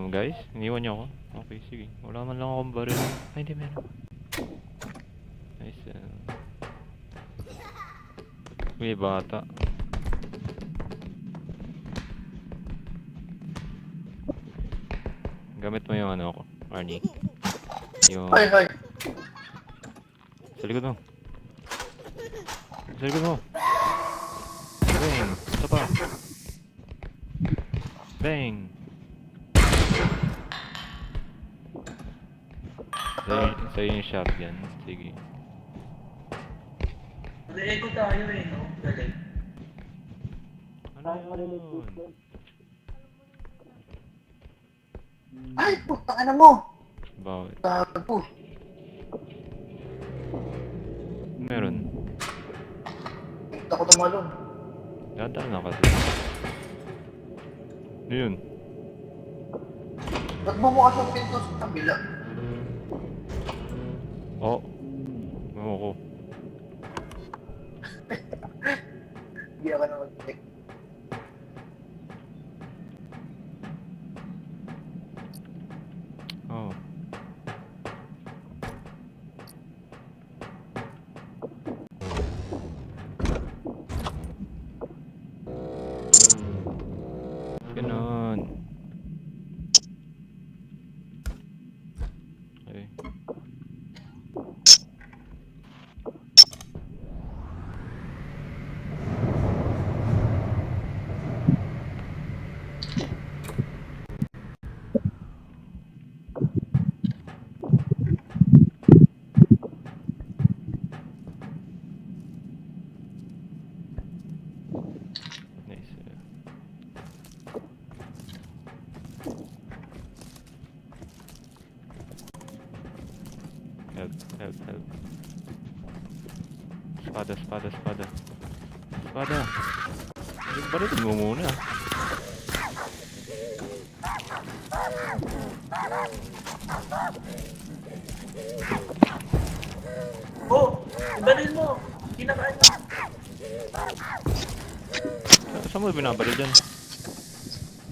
Guys, iniwan niyo ako. Okay, sige. Wala man lang akong baril. Ay, hindi meron. Nice. May bata. Gamit mo yung ano ko, Arnie. Yung... Hoy, hoy. Sa likod mo. Sa likod mo. Bang! Isa pa. Bang! Sa'yo yung shotgun. Sige. Mag-echo tayo eh, no? Galing. Ano yun? Ay, putang ina mo. Bakit? Tago. Meron. Hindi ako tumalon. Dadaan na kasi. Ano yun? Nagbubukas yung pinto sa kabila. Oh. Ano ko? Hindi ako na mag-check. Oh. Ganon. Okay. Nice. Help, help, help. Espada, espada, espada. Espada! Yung balitin mo muna. Oh! Ibalin mo! Kinakain mo! Saan mo binabaril dyan?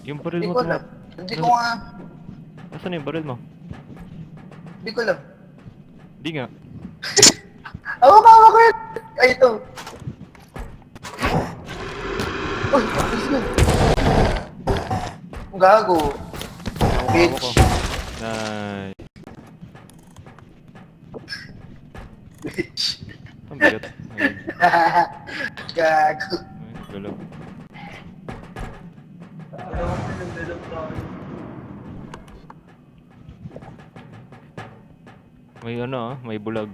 Yung baril Hindi mo ko tuma... alam. Hindi ko nga. Nasaan yung baril mo? Hindi ko alam. Di nga. Awa ko yun! Ay, ito. Uy, ayos na. Gago. Hawak ko. Nice. Bitch. Ang bigat. Ayun. Gago. Ay, galaw. Alam mo, nag-develop tayo. May ano may bulag.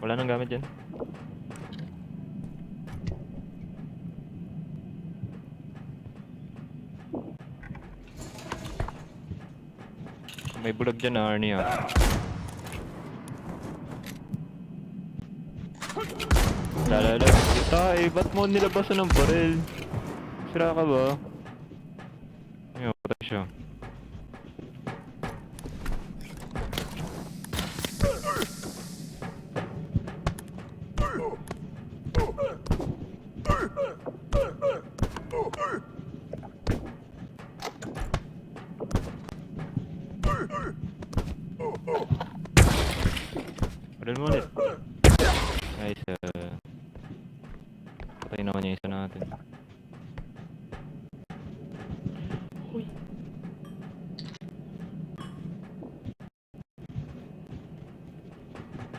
Wala nang gamit dyan. May bulag dyan na Arnie Lalala. Tay, ba't mo nilabasan ng baril? Sira ka ba? Ayun, patay siya. Baril mo ulit. Nice. Patay naman yung isa natin.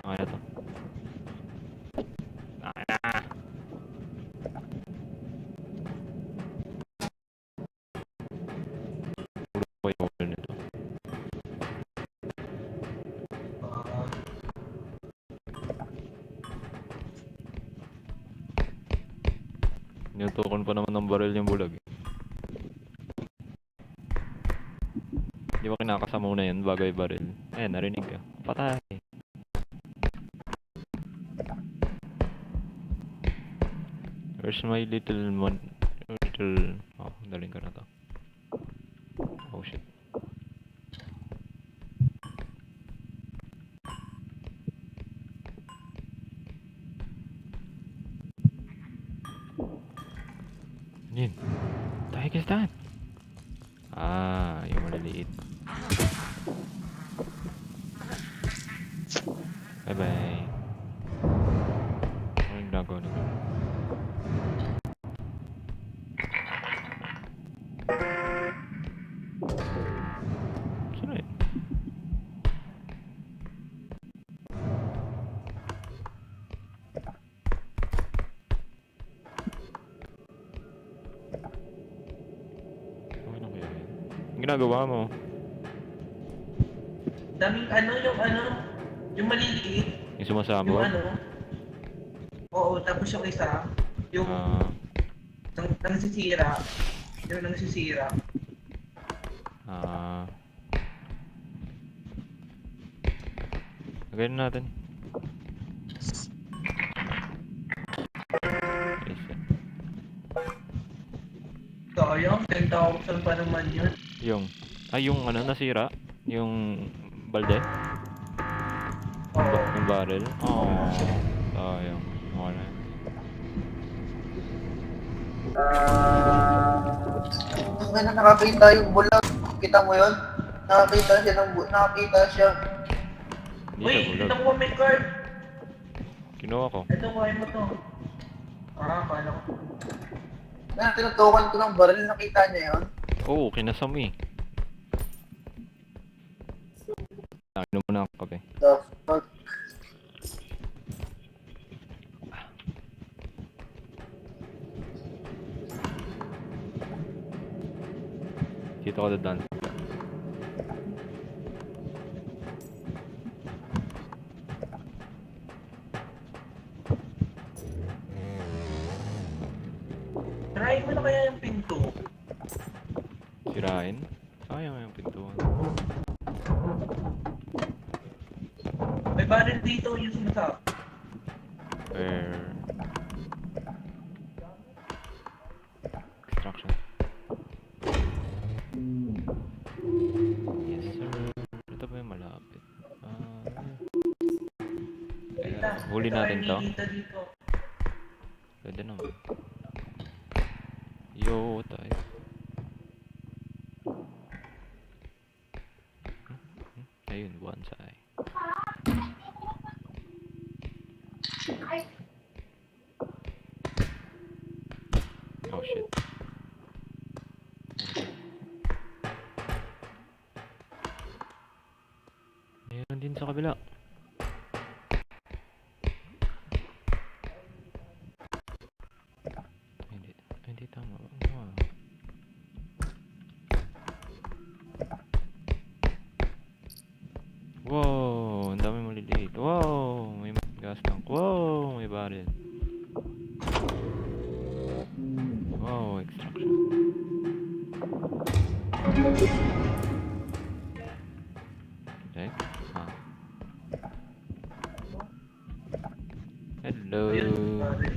Okay na to. Okay na. Puro ko yung ulo nito. Tinutukan pa naman ng baril yung bulag. Di ba kinakasa muna yun bago yung baril? Eh, narinig ka. Patay. Where's my little mon... Little... Oh, daling ka na to. Oh shit. Yun. The heck is that? Ah, yung maliliit. Bye bye. Ano yung ginagawa nito? Saan na yun? Okay na kaya yun? Ang ginagawa mo? Daming yung maliliit, Yung yung sumasabog? oo, tapos yung isa, yung Ah, nagsisira, yung nagsisira. ah. Lagyan na natin. Isa. Sayang, 10,000 pa naman yun. Yung ano, nasira? Yung balde? Oo. Yung barrel? Oh, sayang. Okay na. Ang ganda nakakita yung bulag. Kita mo yun? Nakakita siya. Hindi Uy, siya bulag. ito ko may card. Kinuha ko. Ito, kuhain mo to. Kala ko. Na tinutukan ko ng baril, nakita niya yun. Oo, kinasam eh. Inom muna ang kape. The fuck? Dito ka dadaan. Try mo na kaya yung pinto. Sirain. Sayang yung pintuan. May barrel dito yung sinasabi. Fair. Extraction. Yes sir. Ito ba yung malapit? Huli natin to. Dito. Pwede naman. Yo, tayo. Ayun, bonsai. Oh shit. Meron din sa kabila. Hindi tama. Wow, ang dami maliliit. Wow, may gas tank. Wow, may barrel. Wow, extraction. Okay. Hello. Ayun, barrel.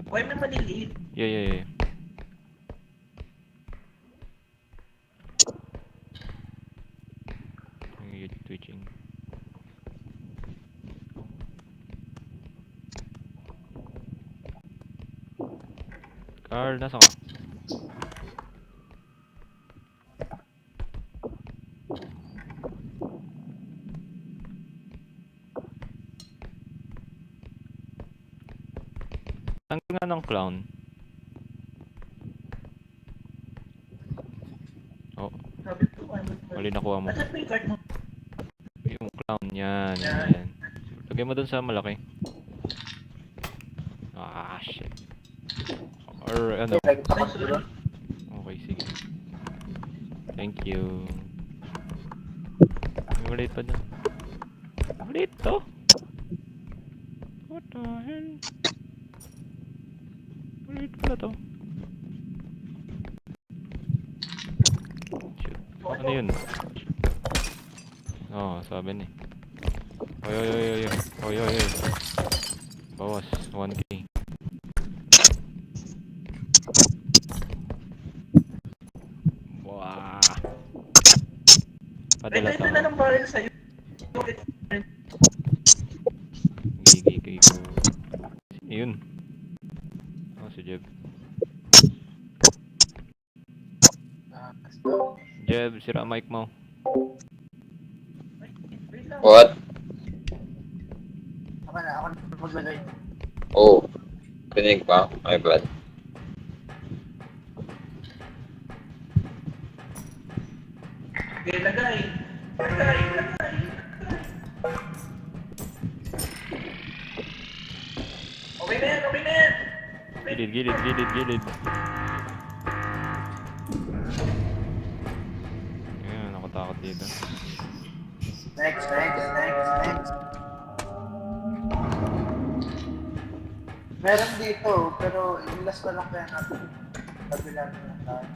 Kuhain mo maliliit. Yeah. You're twitching. Carl, nasa ka? Ang nga ng clown. Oh, Sabi ko, mali nakuha mo. Asan pa yung card mo? Yung clown, yan. Lagay mo dun sa malaki. Ah, shit. Or ano? Okay, sige. Thank you. May maliit pa dun. Maliit to? What the hell? Maliit pala to. Shoot. Ano yun? Oh, sabi ni. Oy. Bawas, 1K. Wah. Padala Ito to. na ng barrel sa'yo. Gigi ko. Yun. Oh, si Jeb. Jeb, sira mic mo. Wait lang. What? Ako na maglagay. Oh. Pinig pa? My bad. Okay, lagay. Lagay. Okay na yan, okay na yan. Gilid. Ayan, nakatakot dito. Next. Meron dito, pero ilas na lang kaya natin. Kabila na lang tayo.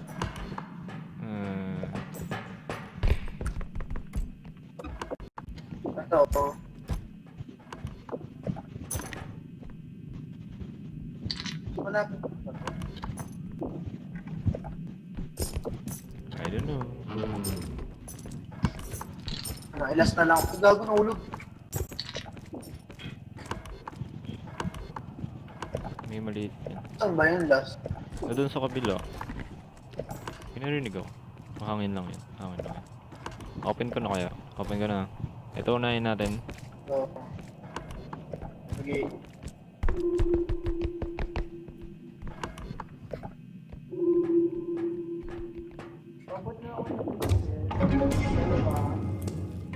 Hmm. Ito, wala po. I don't know. Ano, ilas na lang. Gago na ulog. May maliit yan. Saan ba yun last? Doon sa kabila. Pinarinig ako. Mahangin lang yun. Open ko na kaya. Open ko na. Ito unahin natin. So, sige.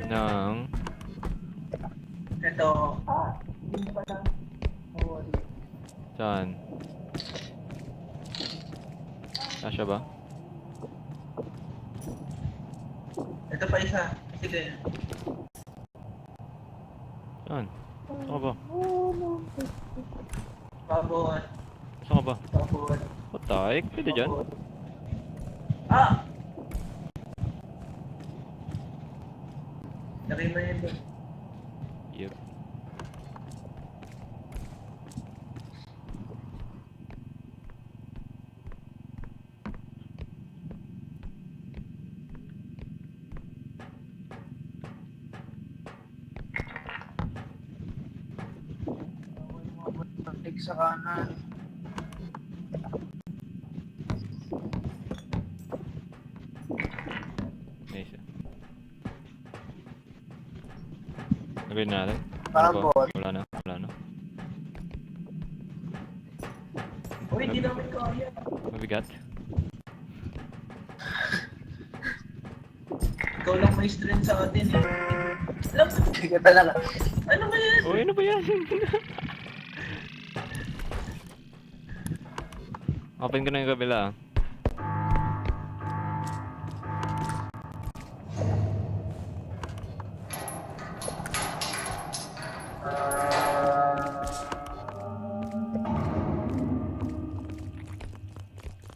Nang... Ito. Saan? Kasya ba? Ito pa isa. Sige. Saan? Saan ka ba? Babon. Saan ka ba? Babon. What the heck? Pwede dyan? Ah! Lagay mo yun doon. Yep. Take sa kanan. Nice. Lagay na natin. Ano ba? Babot. Wala na. Uy, hindi namin kaya. Mabigat. Ikaw lang may strength sa atin eh. Alam, Sige talaga. ano ba yan? Oh, ano ba yan? Open ko na yung kabila.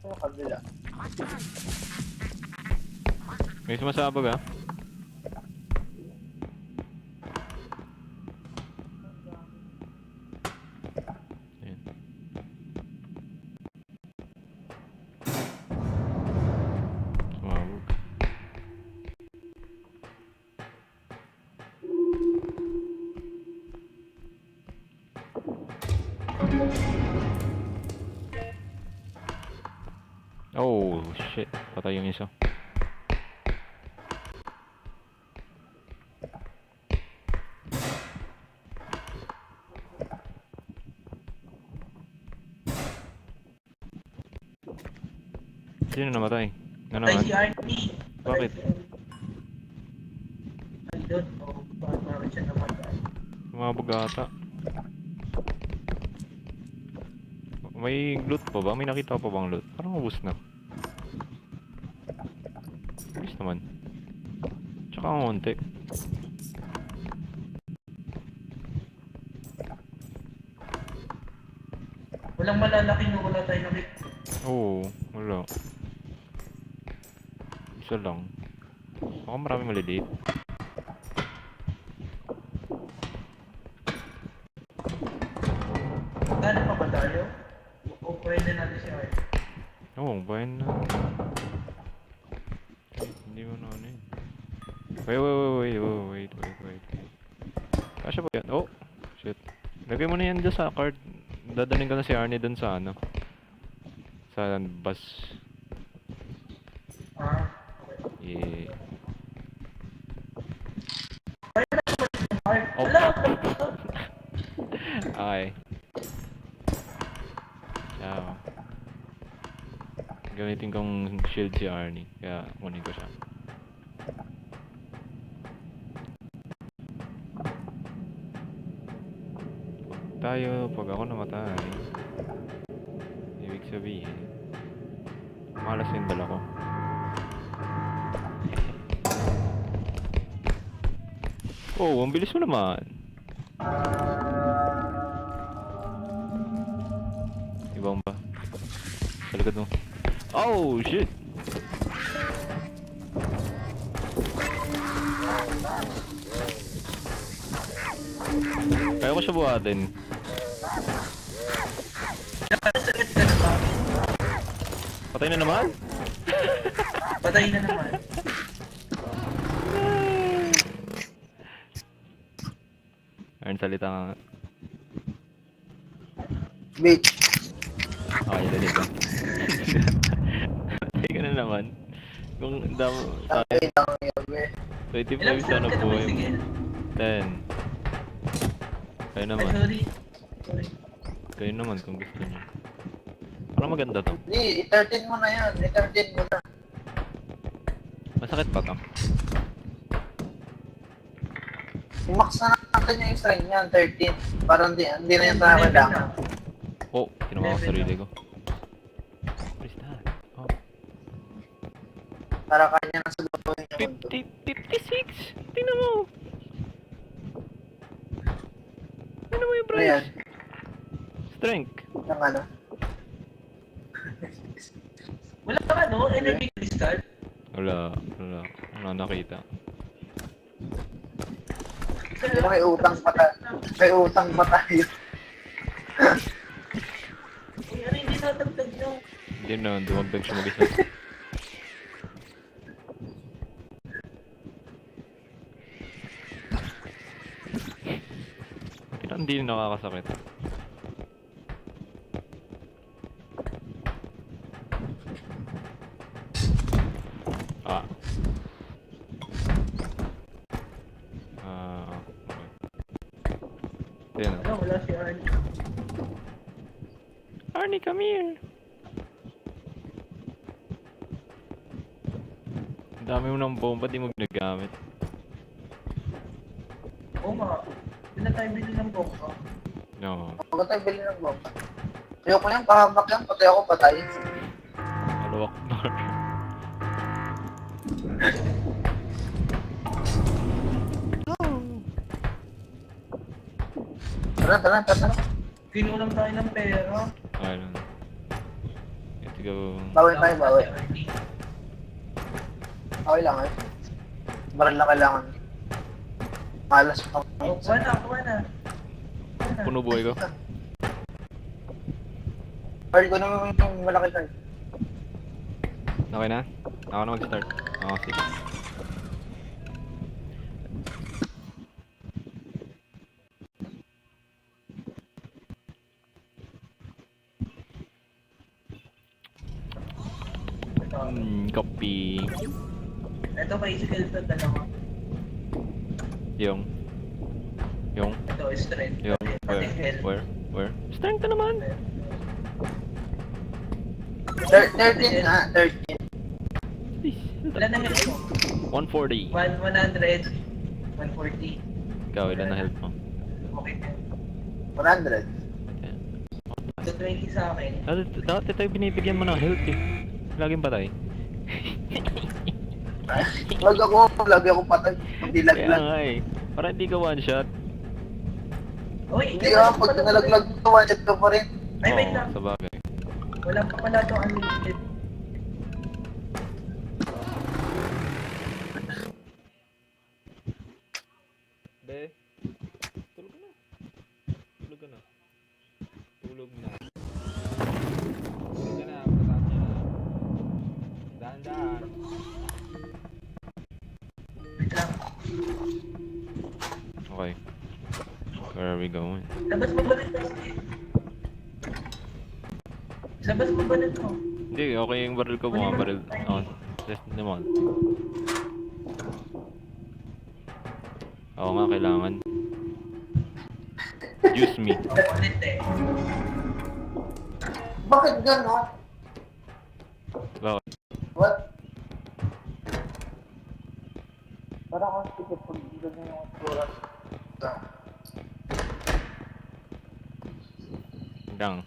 Ano kabila? May sumasabog ah. Ayan. Sumabog. Oh shit, patay yung isa. Sino namatay? Ano Patay naman? si Arnie. Bakit? I don't know. Bakit siya namatay? Sumabog ata. May loot pa ba? May nakita pa bang loot? Parang ubus na. Ubus naman. Tsaka ang konti. Walang malalaki no, wala tayo nakita. Oo, wala. Isa lang. Baka marami maliliit. Gano pa ba tayo? O pwede natin si Arnie? Oo, bayan na. Hindi mo na ano yun. Wait. Kasya ba yan? Oh! Shit. Lagay mo na yan dyan sa card. Dadaling ka na si Arnie dun sa ano. Sa bus. Ah, Yeah. Mark. Oh. Wala. Okay. Ciao. Gamitin kong shield si Arnie, kaya kunin ko siya. Pag ako namatay, ibig sabihin, malas yung dala ko. Oh, ang bilis mo naman. Ibang ba? Sa likod mo. Oh, shit! Kaya ko siya buhatin. Nakasagad ka na ba? Patay na naman? Patay na naman. Ayun, salita ka nga. Wait. Okay, dalit ka. Patay ka na naman. Kung damo, Okay lang yun, we. 25 sana ka po naman, sige. 10. Kayo Ay, naman. sorry. Sorry. Kayo naman kung gusto niyo. Parang maganda to. Hindi, i-13 mo na yan. I-13 mo na. Masakit pa to. I-max na natin yung strength niyan, 13. Parang hindi na yan tayo kailangan. Oh, kinuha ko sarili ko. What is that? Oh. Para kanya na sa lutuin yung mundo. 56! Tingnan mo! Tingnan mo yung Ano yan? price. Strength. Yung ano? Wala ka, no? Energy crystal? Wala. Wala nakita. Hindi na may utang pa tayo. May utang pa tayo. Uy, ano hindi natagtag nyo? Hindi na, dumagdag siya mag-isa. Kaya hindi nakakasakit. Ah. Okay. Ayan. Ano, wala si Arnie. Arnie, come here! Ang dami mo ng bomba, di mo ginagamit. Oo nga. Hindi na tayo bilhin ng bomba. No. Huwag tayo bilhin ng bomba. Ayoko yan, pahamak yan, pati ako patay. Alawak bar. Tara. Kinulang tayo ng pera. Ayun. Let's go. Bawi tayo, bawi. Si Arnie. Okay lang eh. Baral lang kailangan. Malas pa. Oh, kuha na. Kuha na. Puno buhay ko. Card ko naman yung malaki card. Okay na? Ako na mag-start. Oo, sige. Copy. Ito may skill to dalawa. Yung. Ito is strength. Yung. Pati health. Where? Strength na naman. 13 nga, 13. Ilan na health mo? 140. 100. 140. Ikaw, ilan na health mo? Okay na. 100. So 20 sa akin. Dati tayo binibigyan mo ng health eh. Laging patay. Lagi ako patay. Hindi Kaya laglag. nga eh. Para hindi ka one shot. Uy, Hindi ah, pag nalaglag ito, one shot ka pa rin. Ay, wait Oo, lang. sa bagay. Wala pa pala itong unlimited. Be, tulog na. Tulog ka na. Tulog na. Tulog ka na, pataas niya na. Dahan-dahan. Wait lang. Okay. Where are we going? Labas mo ba nito? Labas mo ba nito? Hindi, okay yung barrel ko. Mga barrel. Oh, Test naman. Oo nga, kailangan. Use me. Ulit eh. Bakit gano'n? Bakit? What? Parang ang sikip pag gano'n yung tura. Lang.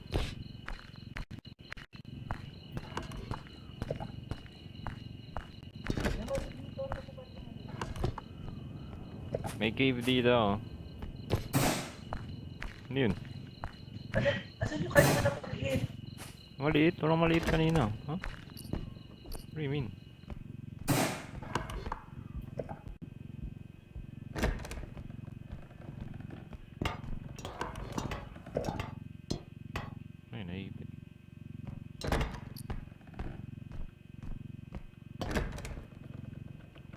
May cave dito. Oh. Ano yun? Asan yung kayo na pag-hit? Maliit? Walang maliit kanina. Huh? What do you mean? Ay, naipit.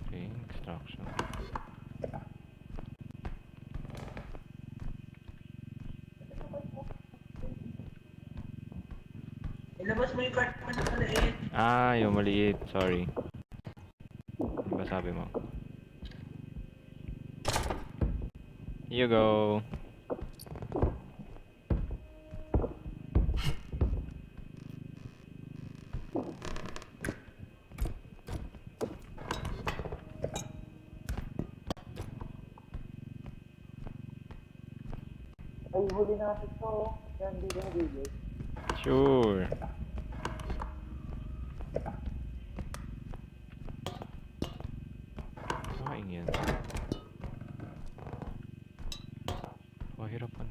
Okay, extraction. Ilabas mo yung card mo na maliit. Ah, yung maliit. Sorry. Ano ba sabi mo? Here you go. Ay, huli natin to. Yan, hindi ko nabibig. Sure. Sakain yan. Mahirapan.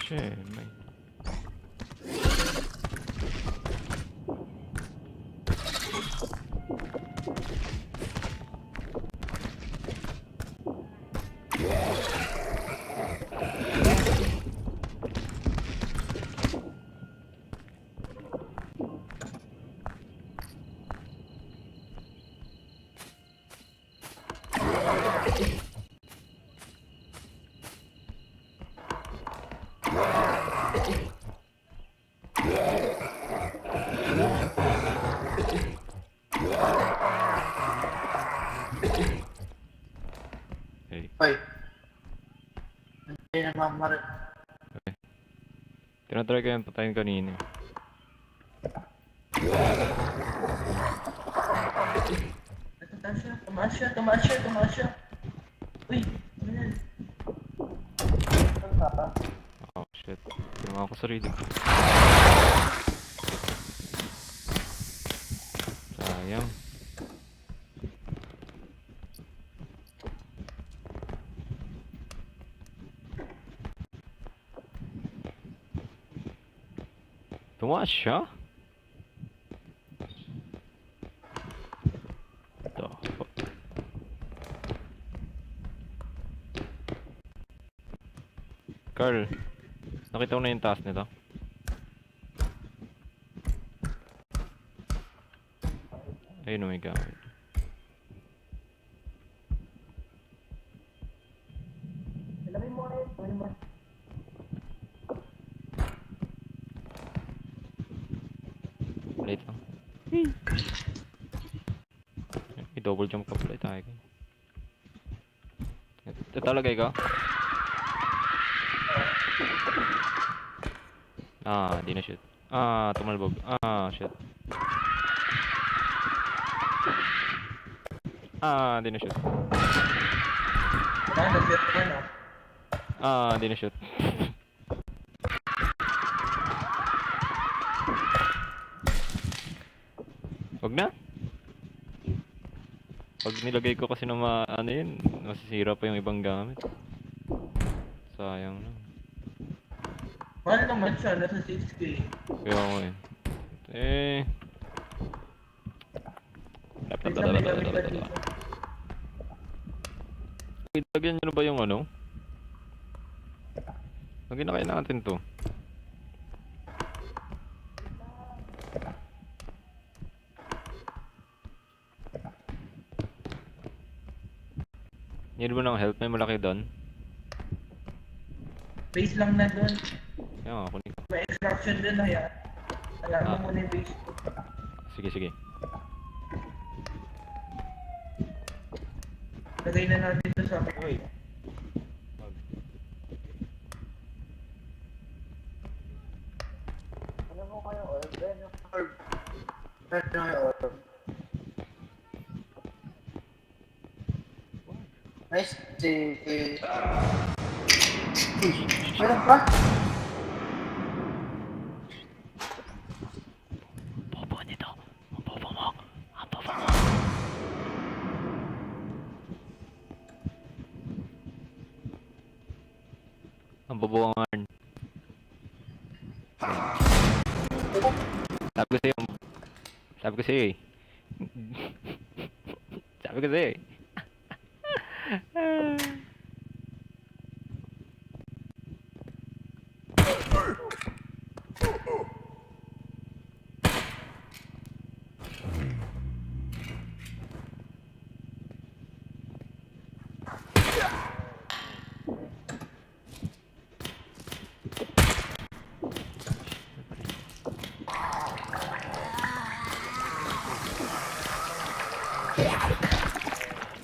Shit, may... Hey, Ay. Hindi na mamarin. tinatry ko yung patayin kanina. Tumaas siya, tumaas siya, tumaas siya. Uy, ano yan? Saan ka? Oh shit, ginawa ko sarili ko. Sayang. Tumaas siya? The fuck? Carl, nakita ko na yung taas nito. Ayun, oh my god. Wait lang. I-double jump ka pala tayo. Ito talaga ikaw? Ah, di na shoot. Ah, tumalbog. Ah, shit. Ah, di na shoot. Nag-set ka na. Ah, di na shoot. Wag na. Pag nilagay ko kasi ng ano yun, masisira pa yung ibang gamit. Sayang na. Mahal naman siya, nasa 6K. Kaya ako eh. Eh. Wait lang, may gamit pa dito. Wait, lagyan nyo na ba yung ano? Lagyan na kaya natin to. Need mo ng help? May malaki doon. Base lang na doon. Kaya nga, kunin ko. May extraction din na yan. Alam mo Ah. muna yung base. Sige, sige. Lagay na natin ito sa akin. Ano mo kayo, orb? Ano yung orb? Ano yung orb? Nice. Meron pa? Bobo nito. Ang bobo mo. Ang bobo mo. Ang bobo ang Arn. Sabi ko sa'yo. Sabi ko sa'yo eh. Sabi ko sa'yo eh.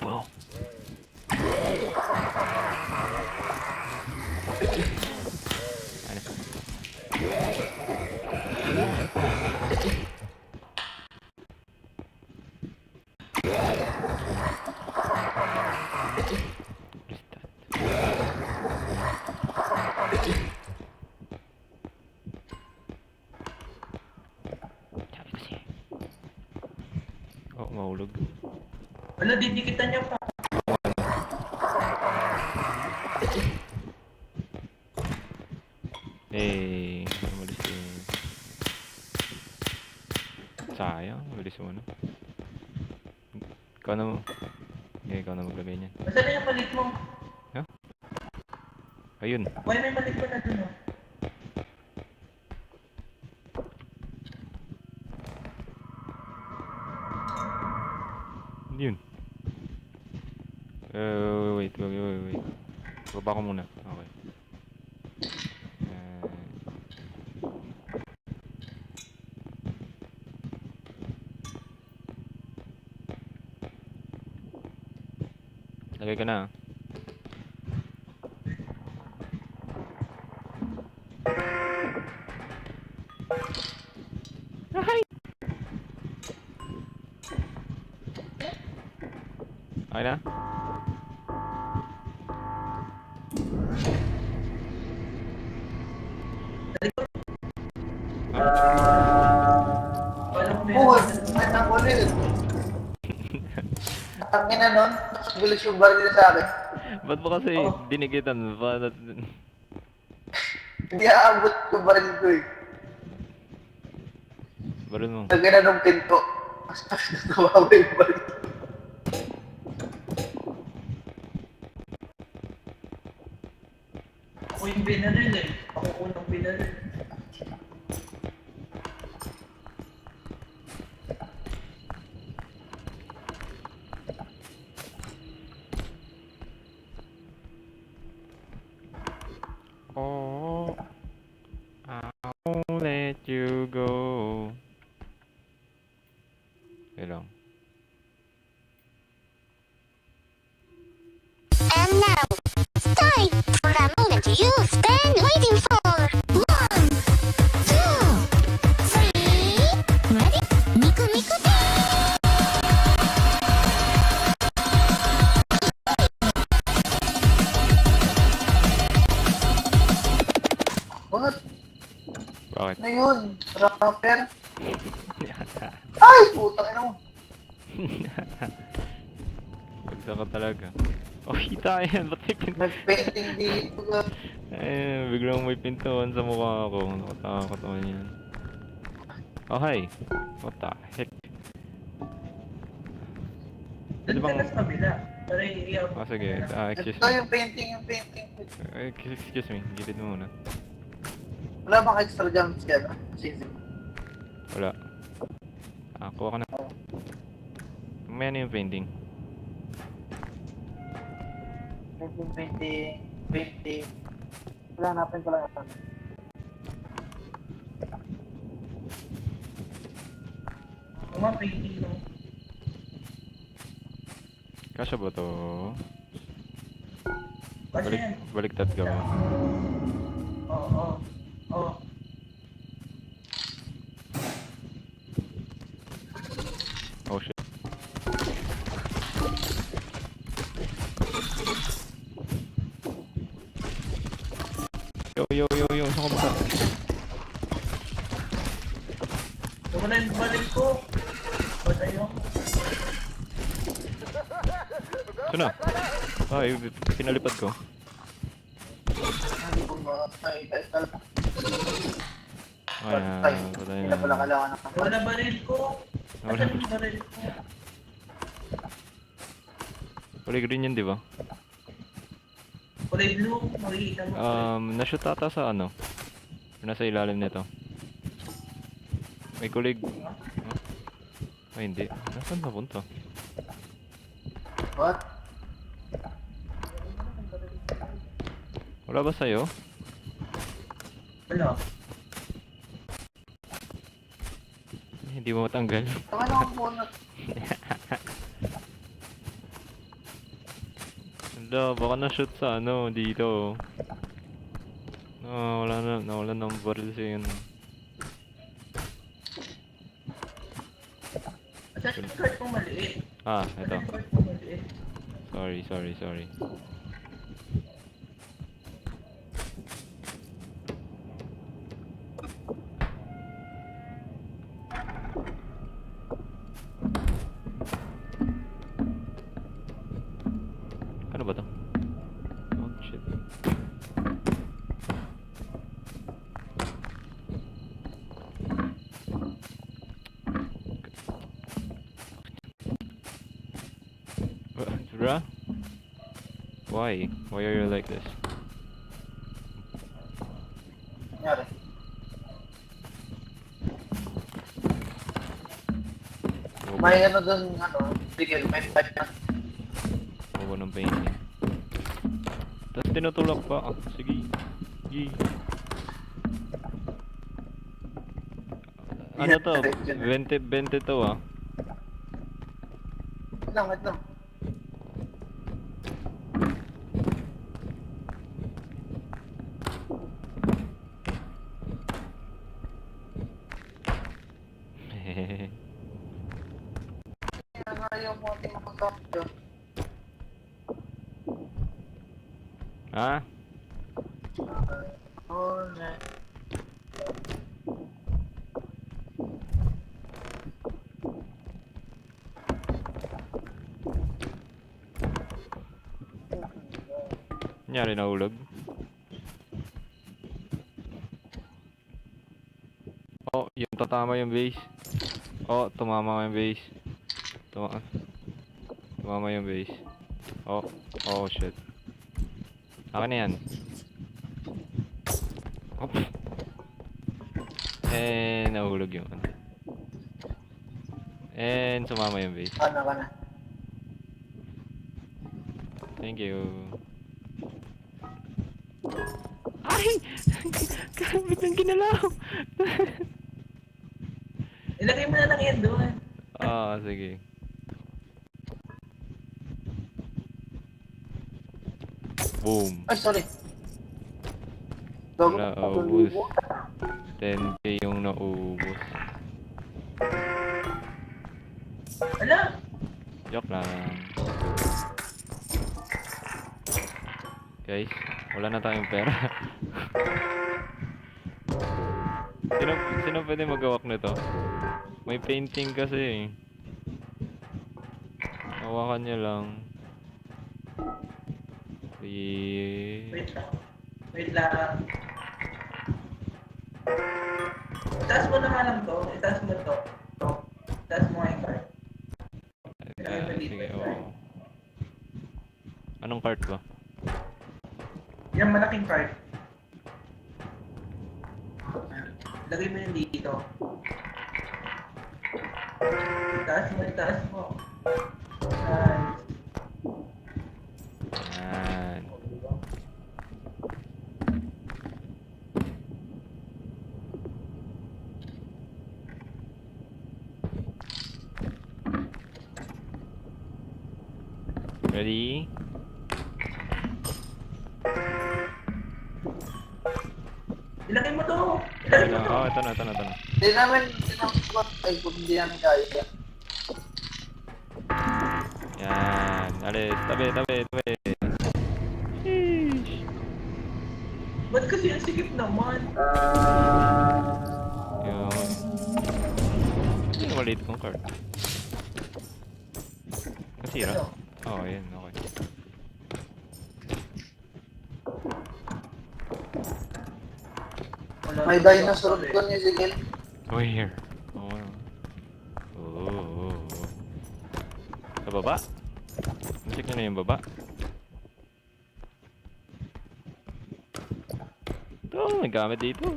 Wow. Ano? Sabi ko siya. Oh, mahulog. Wala, didikitan niya pa. Eh, umalis yun. Sayang, umalis mo na. Ikaw na mo. Okay, ikaw na maglagay niyan. Basta na yung palit mo. Ayun. Why may palit pa na dun oh? Yun. Wait. Baba ko muna. Okay. Lagay ka na. Hi. Okay na? Wala ko Oo, meron. ay, ulit. Ang ina nun, bilis yung baril sa akin. Ba't mo kasi Oh. dinikitan? Paano? Hindi aabot yung baril ko eh. Baril mo. Nagana nung pinto. Mas nawawa yung baril. Ako yung binaril eh. Ako unang binaril. Oh, I'll let you go. Wait lang. And now, it's time for a moment you've been waiting for. 1, 2, 3. Ready? Miku Miku What? Bakit? Ano yun? Rapper? Ay! Putang ina mo. Bagsak ka talaga. Oh, kita yan. Ba't may pinto? Nag-painting dito ka. Eh, biglang may pintuan sa mukha ko. Nakatakot naman yan. Oh, hi. What the heck? Pwede Doon ka bang... na sa kabila. Para iiyaw. Ah, sige. Excuse Ito me. yung painting, yung painting. Excuse me. Gilid mo muna. Wala bang extra jumps ka na? Sige. Wala. Ah, kuha ka na. Mamaya na yung painting. Painting, 20. Wala, hanapin ko lang ito. Mga painting mo. Kasya ba to? Kasi yan. Baliktad ka ba? Oo. Oo. Oh shit. Yo, saan ka ba? Ito na yung baril ko. Patay mo. Saan na? Ay, pinalipad ko. Hindi ko ay, talaga. Ay, Ay, patay hindi na pala na. kailangan ng Wala baril ko. Wala. Asan yung baril ko? Kulay green yun, di ba? Kulay blue. Makikita mo. Na-shoot ata sa ano? Nasa ilalim nito. May kulay... Huh? Ay, hindi. Nasaan napunta? What? Wala ba sa'yo? Wala. Hindi mo matanggal. Tama na akong muna. Wala, baka na-shoot sa ano, dito. Wala na, nawala ng baril siya yun. Asan yung card kong maliit? Ah, Asan ito. yung card kong maliit? Sorry. Ano ba to? Oh, shit. Bruh? Why? Why are you like this? Nangyari. May ano dun, ano, bigel, may fight na. Huwag ng painting. Tapos tinutulak pa. Ah, sige. Sige. Ano to? 20 to ah. Wait lang. Hehehe. Ano nga yung mga tinapagkakit yun? Ah? Alright. Nangyari nahulog. Oh, yung tatama yung base. Oh, tumama yung base. Tumama yung base. Oh, oh shit. Akin na yan. Oh. And nahulog yung ano. And sumama yung base. Ano ka na? Thank you. Ay! Kabit ng ginalaw! Ilagay mo na lang yan doon. Ah, sige. Boom. Ay, sorry. Gago. Naubos. 10k yung naubos. Ala! Joke lang. Guys, wala na tayong pera. Sino pwede magawak nito? May painting kasi eh. Hawakan niya lang. Wait lang. Wait lang. Itaas mo naman lang to. Itaas mo to. To. Itaas mo nga yung card. Sige, oo. Anong cart ba? Yung malaking card. Lagay mo yun dito. Itaas mo, itaas mo. Nice. Yan. Ready? Ilagay mo to! Ilagay mo to! Oh, ito na. Hindi namin, ay, kung hindi namin kaya. Yan. Alis. Tabi. Sheesh. Ba't kasi ang sikip naman? Yun. Kasi yung maliit kong card. Kasira? Oo, oh, yun. Okay. Wala May na- dinosaur ko ni Zigel. Where? Oh. Oh. Sa baba? Check nyo na yung baba. Ito, may gamit dito.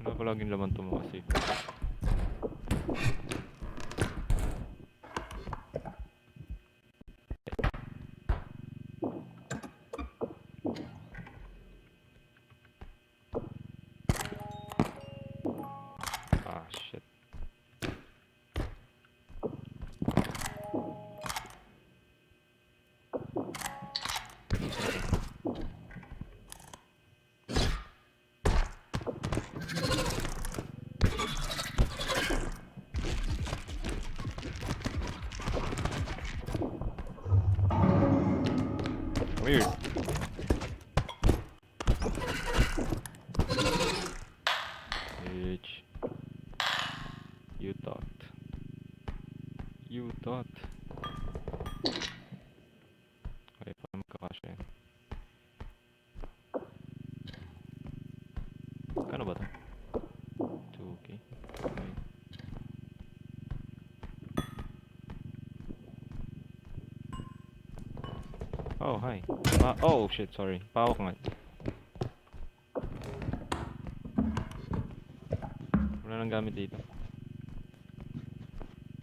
Wala pa laging laman ito mo kasi. Ah, shit. Weird. Bitch. You thought. Okay, paano magkakasya yan? Kano ba ito? 2k. Okay. Oh, hi. Oh, shit, sorry. Pawak nga. Wala nang gamit dito.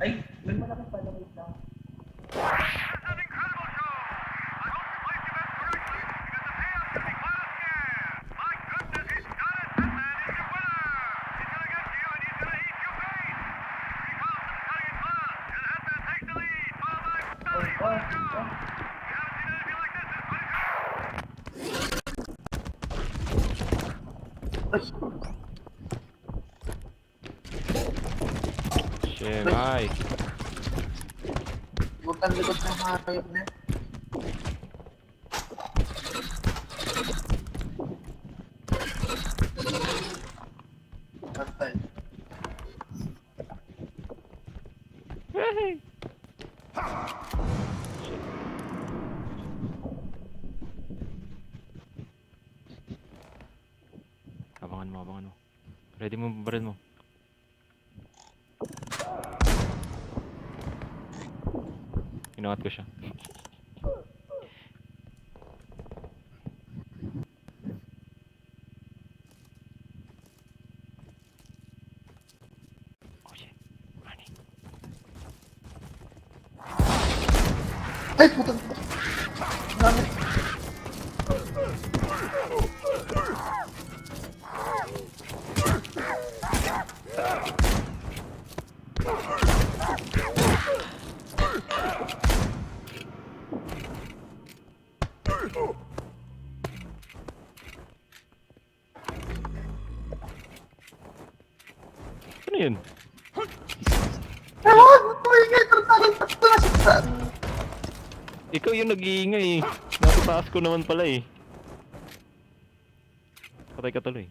Ay, may malaki pala. Wait lang. Shit, hi. Bukan likod ng hayop na. Patay. Hey! Shit. abangan mo. Ready mo baril mo. Inangat ko siya. Oh shit. Running. Ay, putang. Dami. Ano yun? Ewan, maingay. Tartarin. Saan? Ikaw yung nag-iingay eh. Nasa taas ko naman pala eh. Patay ka tuloy.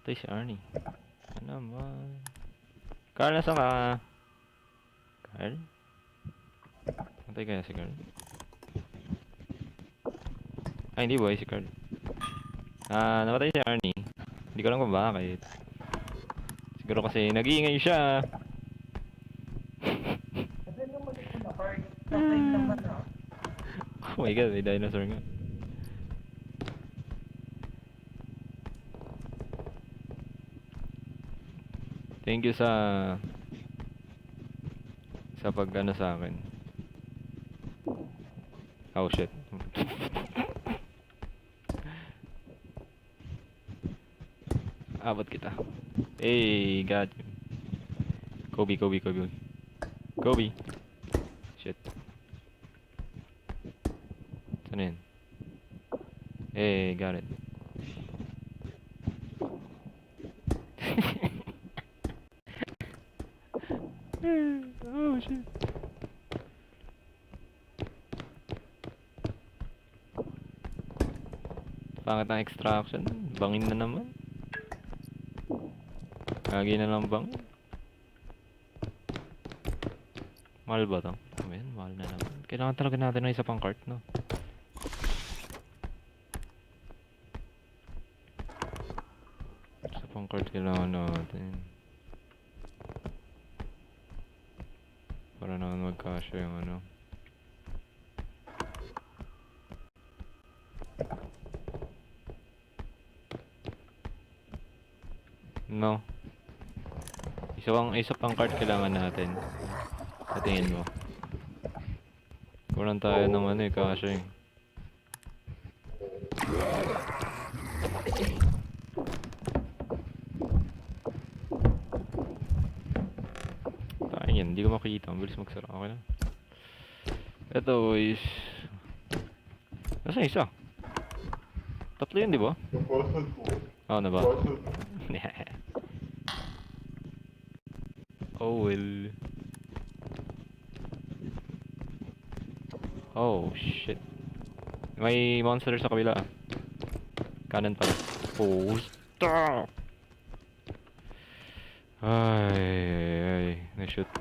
Patay si Arnie. Ano naman? Carl, nasaan ka? Carl? Patay kaya si Carl? Ay, hindi boy, si Carl. Namatay si Arnie. Hindi ko alam kung bakit. Siguro kasi nag-iingay siya. Kasi nung mali ko na part, patay naman ah. Oh my god, may dinosaur nga. Thank you sa pag ano sa akin. Oh shit. Abot kita. Hey, got you. Kobe. Kobe. Shit. Saan yun? Hey, got it. Oh shit. Pangit ang extraction. Bangin na naman. Lagi na lang bang. Mahal ba to? Amen, mahal na naman. Kailangan talaga natin ng isa pang cart, no? Isa pang cart kailangan natin. Para naman magkasya yung ano. No. Isa pang card kailangan natin. Sa tingin mo. Kulang tayo ng ano eh, kasya eh. Tayo yan, hindi ko makikita. Ang bilis magsara. Okay na. Ito is... Nasaan isa? Tatlo yun, di ba? Oo na ba? Oh well. Oh shit. May monster sa kabila. Kanan pala. Oh stop. Ay, na-shoot.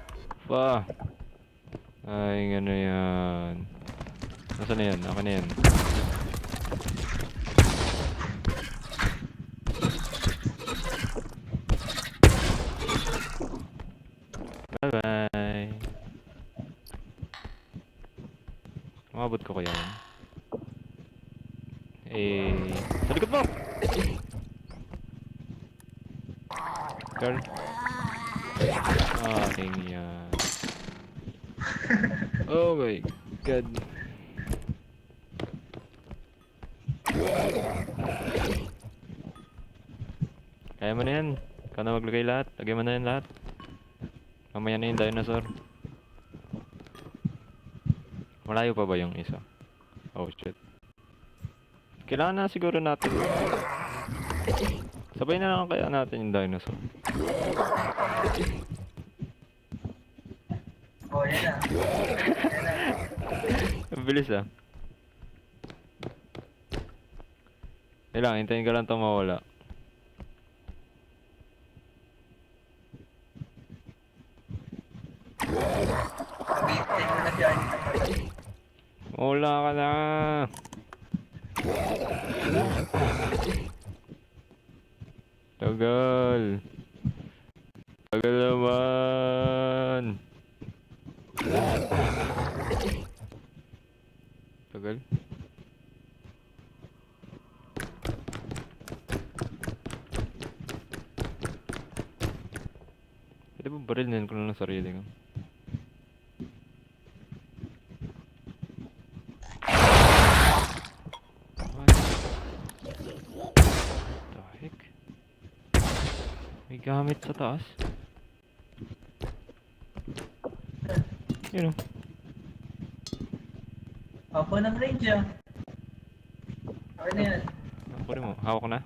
Pa. Ay, ano yan. Nasaan na yan? Akin na yan. Bye-bye. Umabot ko kaya yan? Eh... Sa likod mo! Girl. Aking yan. Oh my god. Kaya mo na yan. Ikaw na maglagay lahat. Lagay mo na yan lahat. Mamaya na yung dinosaur. Malayo pa ba yung isa? Oh shit. Kailangan na siguro natin. Sabay na lang kaya natin yung dinosaur. Oh, yan na. Yan na. Ang bilis ah. Kailangan, hintayin ka lang ito mawala. Bintay mo na dyan. Mawala ka na! Tagal! Tagal naman! Tagal? Pwede ba barilin ko lang ng sarili ko? What the heck? May gamit sa taas? Yun o. Apo ng range ah. Okay na yan. Kunin mo. Hawak ko na.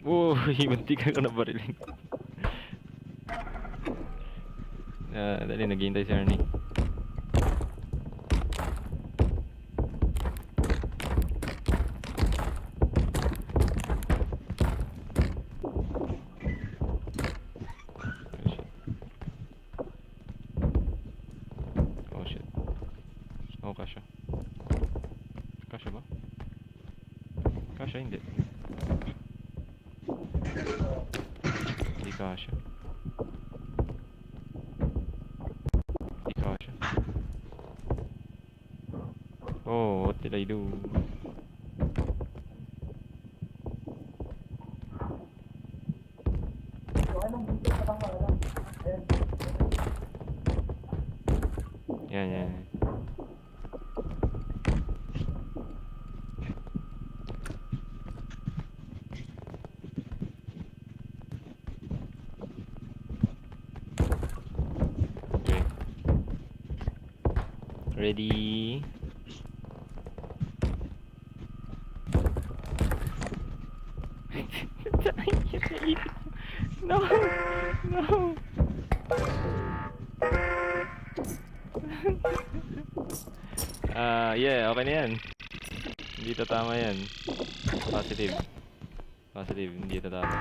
Uy, muntik ka na barilin. Dali, naghihintay si Ernie. Oh shit. Oh, kasha. Kasha ba? Kasha, hindi. Hindi kasha. Hindi kasha. Oh, what did I do? Yan, yan. Okay. Ready? No! No! Yeah, okay na yan. Hindi tatama yan. Positive. Positive, hindi tatama.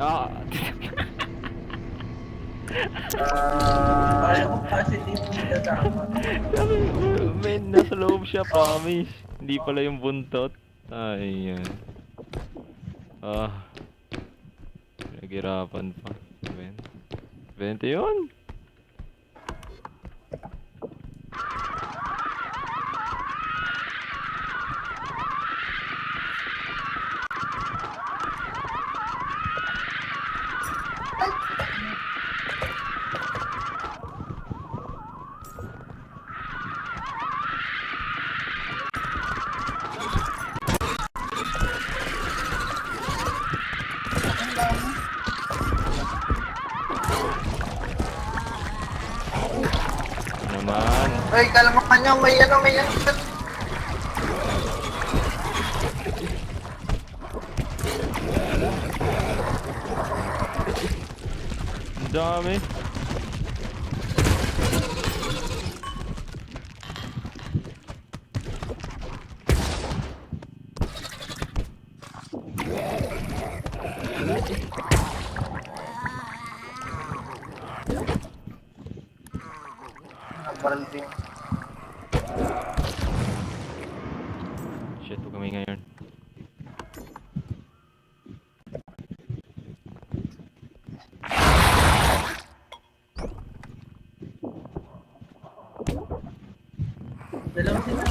Ah! Kaya ko positive hindi tatama. Sabi, men, nasa loob siya, promise. Hindi pala yung buntot. Ay, yan. Ah. Naghirapan pa. 20 yun? Naman. Ay, kalamangan nyo, may ano. Ang dami. Baril din. Shit, huwag kami ngayon. Dalawa sila.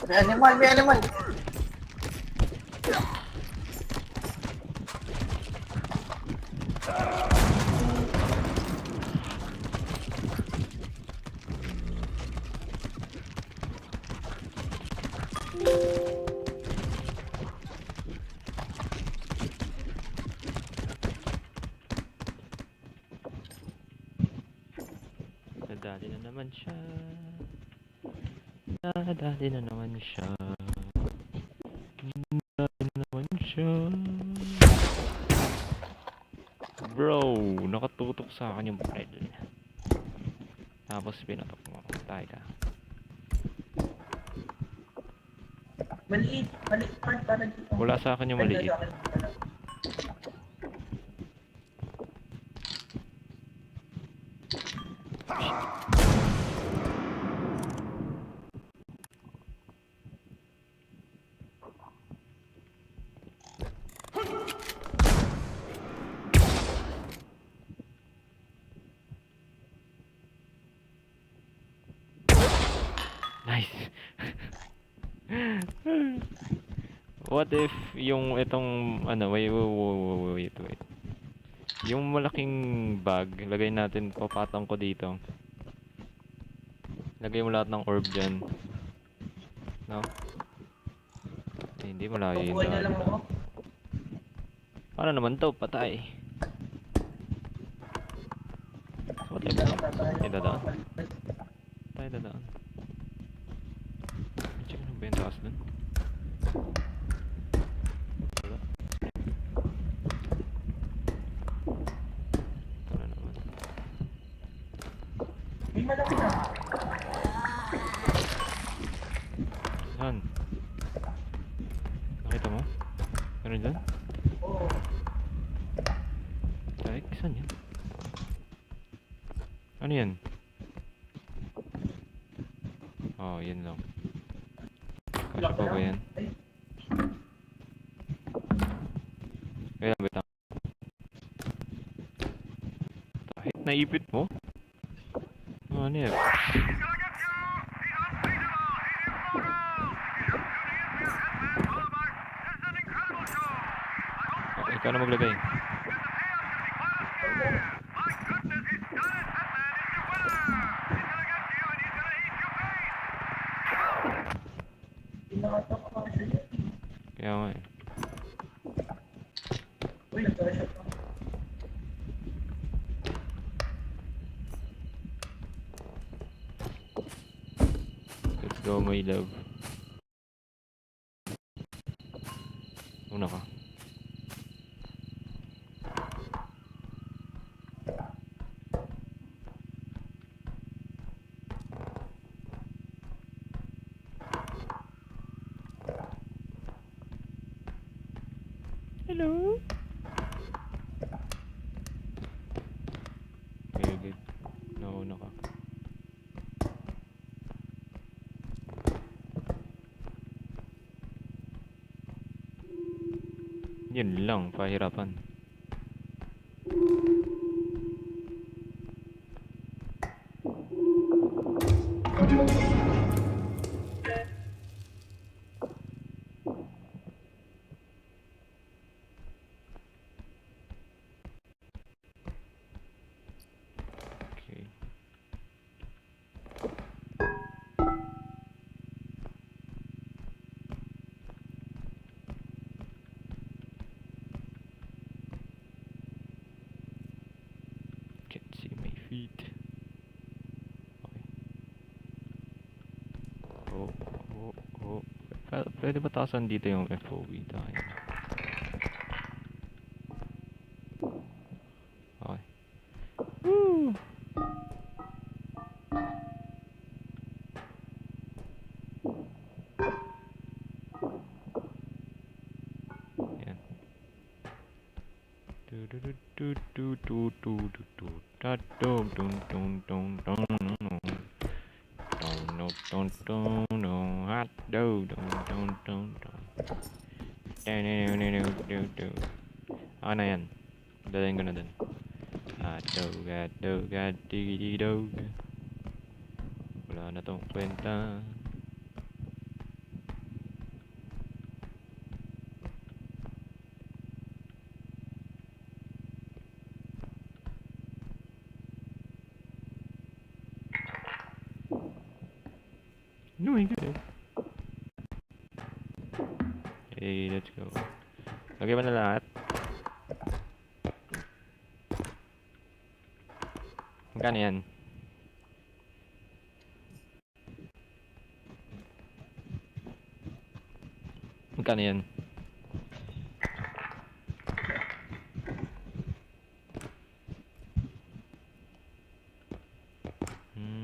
May animal, may animal. Nadali na naman siya. Nadali na naman siya. Nadali na naman siya. Bro, nakatutok sa akin yung bread. Tapos pinatok mo. Tayo ka. Maliit part para dito. Wala sa akin yung maliit. Nice. What if yung itong ano, wait. Yung malaking bag, lagay natin, papatong ko dito. Lagay mo lahat ng orb dyan. No? Eh, hindi malayo yun. Kukuha niya lang ako. Paano naman to? Patay. Patay ba? Ay, dadaan. Patay, dadaan. Check mo ba yung taas dun? Wala. Ito na naman. May malaki na. Saan? Nakita mo? Meron dyan? Oo. Ay, saan yan? Ano yan? Oh, yan lang. Kasya pa ba yan? Ay, Kaya betang. Kahit naipit mo? Ano yan? Oh, ikaw na maglagay. pinakatok ako kasi. Kaya nga eh. Uy, nagka-shot ako. Let's go, my love. Una ka. Hello? Okay, good. Nauna ka. Yun lang, pahirapan. Okay. Can't see my feet. Okay. Oh. Pwede ba taasan dito yung FOV tayo? Okay. Woo! Yan. Hot dog. Ako na yan. Dalayin ko na dun. Hot dog, diggy dog. Wala na tong kwenta. my god. Okay, let's go. Lagay mo na lahat. Magkano yan? Magkano yan?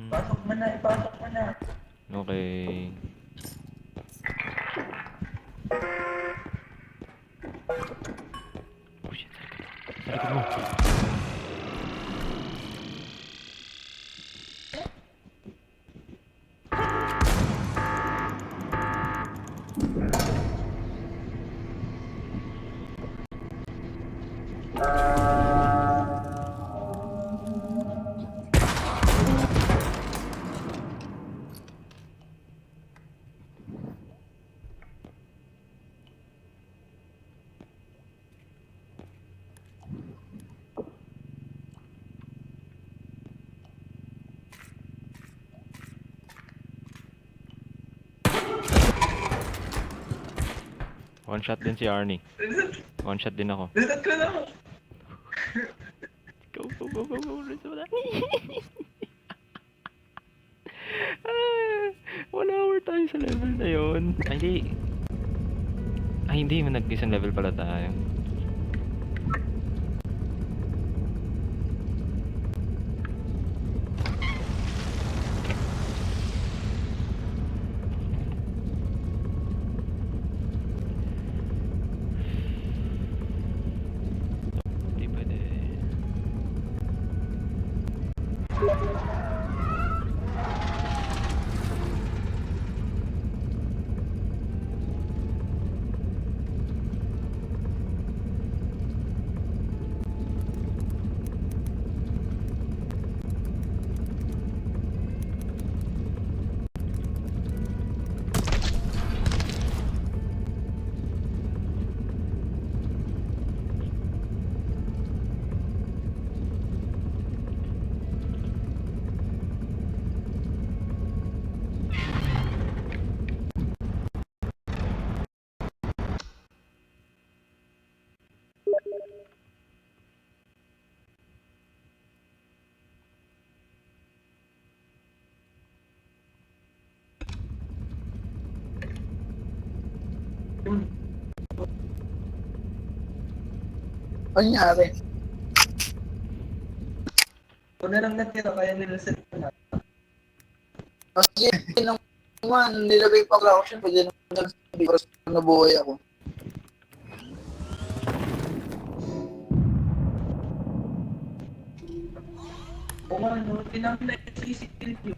Ipasok mo na, ipasok mo na. Okay. Oh shit, sa likod mo. One shot din si Arnie. One shot din ako. Reset ko na ako. Go, go, go, go, go. Reset mo na. 1 hour tayo sa level na yun. Ay, hindi. Ay, hindi. Nag-isang level pala tayo. Hindi pwede. Ano nangyari? Kung na lang natira, kaya nireset ko na. Kasi nung naman, nilagay pa ako siya, pwede naman nagsabi ko na nabuhay ako. Kung ano, tinang na yung CCTV.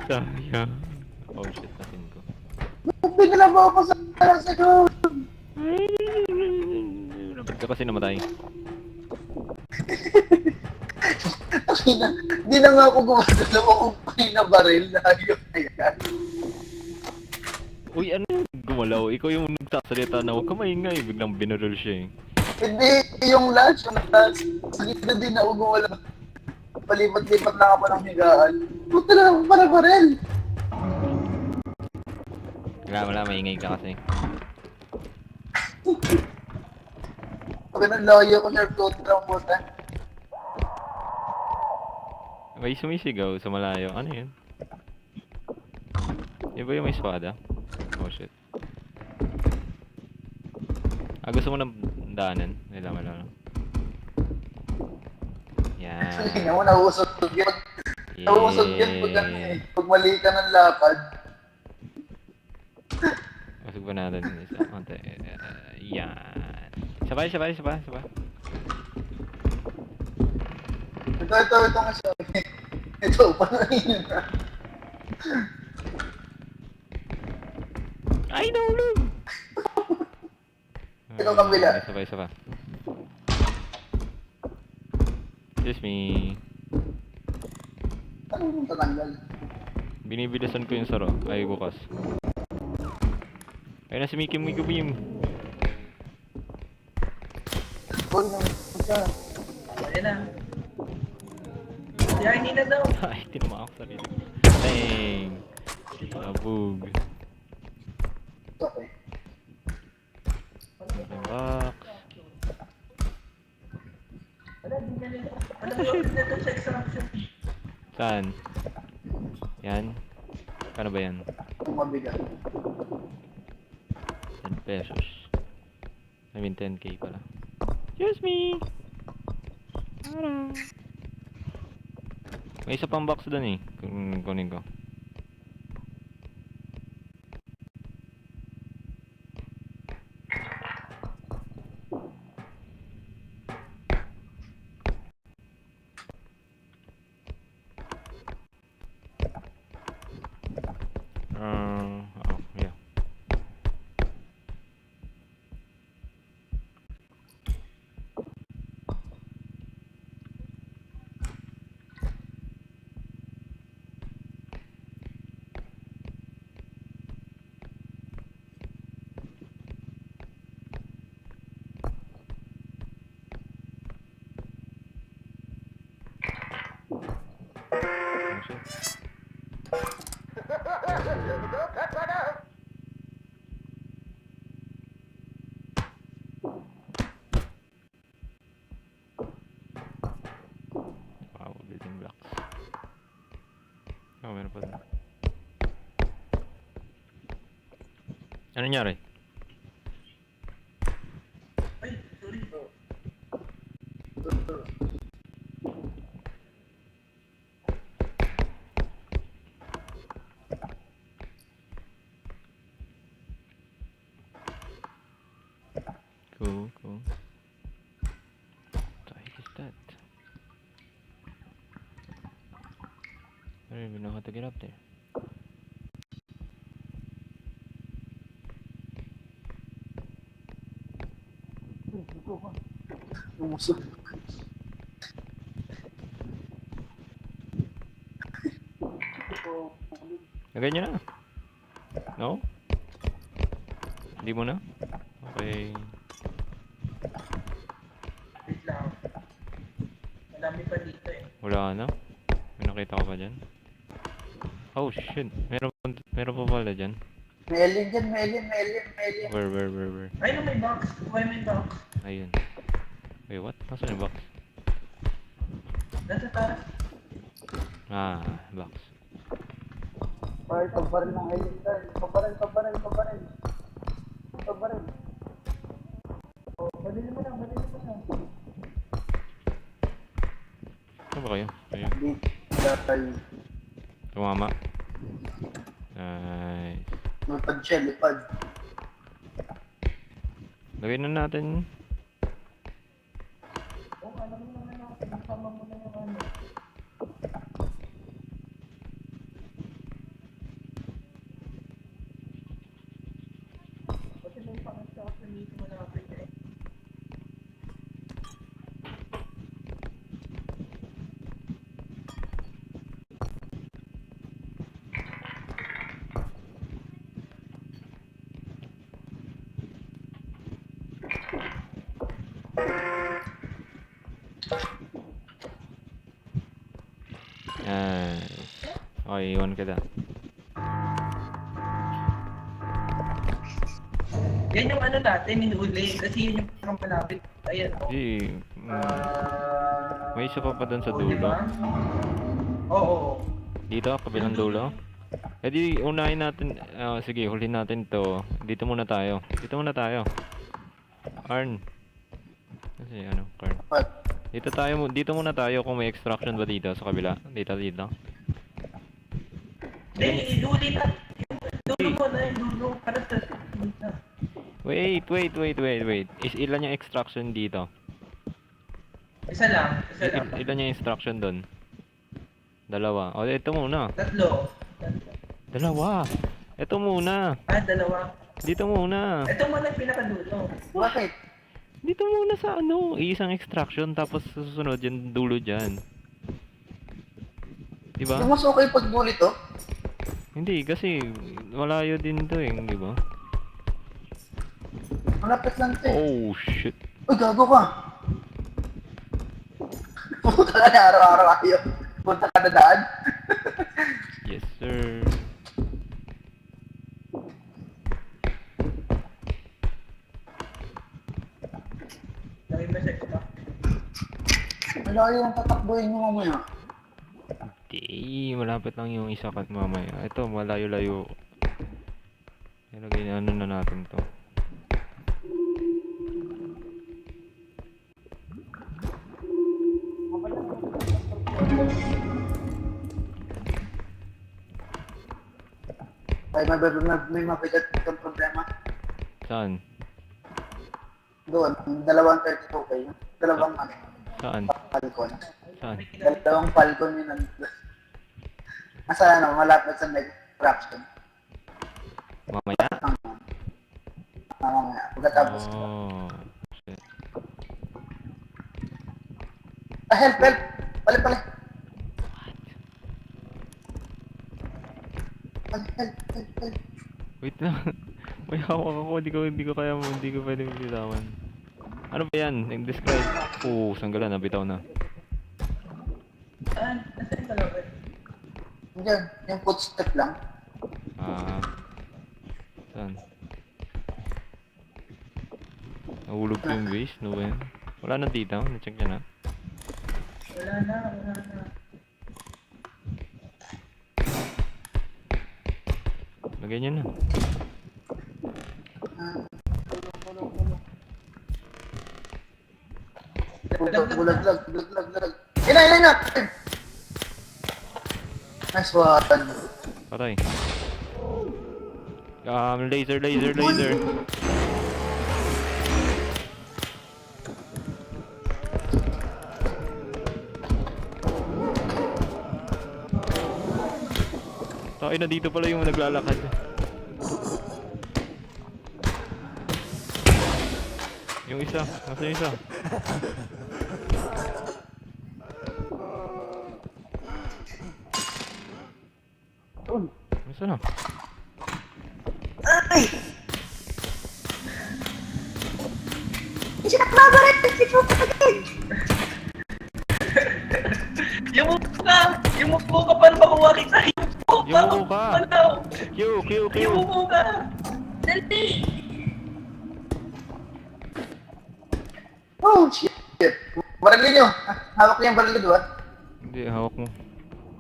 Sayang. Oh shit, natin ko. Binala mo ako sa gawin. Ba't ka kasi namatay? Di na nga ako gumagalaw ako na baril na ayun na yan. Uy, ano yung gumalaw? Ikaw yung nagsasalita na huwag ka maingay. Biglang binaril siya eh. Hindi, yung last. Sakit na din ako gumalaw. Palipat-lipat lang ako ng higaan. Puta na ako para baril. Wala, maingay ka kasi. Pag nanlayo ko sa tutra ang puta. May sumisigaw sa malayo. Ano yun? Iba yung may espada? Oh shit. Ah, gusto mo ng daanan? Wala lang. Yan. Hindi mo nausog yun. Nausog yun pag mali ka ng lapad. Masog ba natin isa? Konti. Yan. Sabay. Ito nga siya. Ito, panahin na. Ay, nahulog! Ito kabila. Sabay. Excuse me. Ano yung tatanggal? Binibilisan ko yung saro. Ay, bukas. Ayun na si Mickey Beam. Boy, naman siya. Ayun na. Yarny na daw. Ay, tinama ako sa rin. Dang! Labog. Okay. Yung box. Wala, di na nila. Wala yung dito sa extraction. Saan? Yan? Kano ba yan? Ang mabigat. 10 pesos. I mean 10k pala. Excuse me! Tara! May isa pang box doon eh. Kunin ko. Oh, yeah. Ano siya? Wow, building blocks. Oh, meron pa doon. Ano nangyari? Ay, sorry bro. Cool. What the heck is that? I don't even know how to get up there. Lumusot. Lagay nyo na. No? Hindi mo na? Okay. Wait lang. Madami pa dito eh. Wala na. May nakita ko pa dyan. Oh shit. Meron pa pala dyan. May alien dyan, may alien. Where? Ay, no, may box. Why may box? Ayun. Wait, what? Nasaan yung box? Nasa taas. Ah, box. Ay, pagbaril ng alien dyan. Pagbaril. Oh, balili mo na. Saan ba kayo? Ayun. Hindi. Dahil Tumama. Nice. lupad siya, lupad. Lagay na natin. Oh, alam mo naman ako. Nasama mo na yung ano. Kasi may pang-extraction dito malapit eh. Nice. Okay, iwan kita. Yan yung ano natin, hinuli. Kasi yun yung pinakamalapit. Ayan oh. Di, may isa pa doon sa Oh, dulo. diba? Oo. Dito, kabilang dulo. Eh di, unahin natin. Sige, huli natin to. Dito muna tayo. Arn. Kasi ano, Arn. What? Dito muna tayo kung may extraction ba dito sa kabila. Dito. Eh, hinuli na. Dulo mo na yung dulo. Para sa dito. Wait. Ilan yung extraction dito? Isa lang. Ilan yung extraction doon? Dalawa. O, ito muna. Tatlo. Dalawa. Ito muna. Dalawa. Dito muna. Ito mo na yung pinakadulo. Bakit? Dito muna sa ano, isang extraction tapos susunod yung dulo dyan. Diba? Yung mas okay pag bulit to? Hindi, kasi malayo din to eh, di ba? Malapit lang to eh. Oh, shit. Uy, gago ka. Puta ka na, araw-araw kayo. punta ka na daan. Yes, sir. Nag-message ka. Malayo yung tatakbuhin mo mamaya. Di, malapit lang yung isa kat mamaya. Ito, malayo-layo. Ilagay na ano na natin to. Ay, may mabigat itong problema. Saan? Doon, dalawang 32 kayo. Dalawang ano, Saan? Falcon. Saan? Dalawang Falcon yun nandun. Nasa ano, malapit sa mid-fraction. Mamaya? Mamaya, pagkatapos. Oh. Shit. Ah, help! Pali! Help! Wait lang. May hawak ako. Hindi ko kaya mo. Hindi ko pwede bitawan. Ano ba yan? Nag-describe. Oo, sanggala. Nabitaw na. Saan? Nasaan ka lang? Diyan, yung footstep lang. Ah. Saan? Nahulog ko yung base. No ba yan? Wala na dito. Na-check niya na. Wala na. Lagay niya na. Bulag. Ina! Nice one. Patay. Laser. Tayo na dito pala yung naglalakad. Yung isa. Nasa yung isa? Nasa na? Yung mukha ka pa makuha kita. Yung mukha. Q. Yung mukha. Dali. Oh, shit. Barangay nyo. Hawak niya yung barangay doon. Hindi, hawak mo.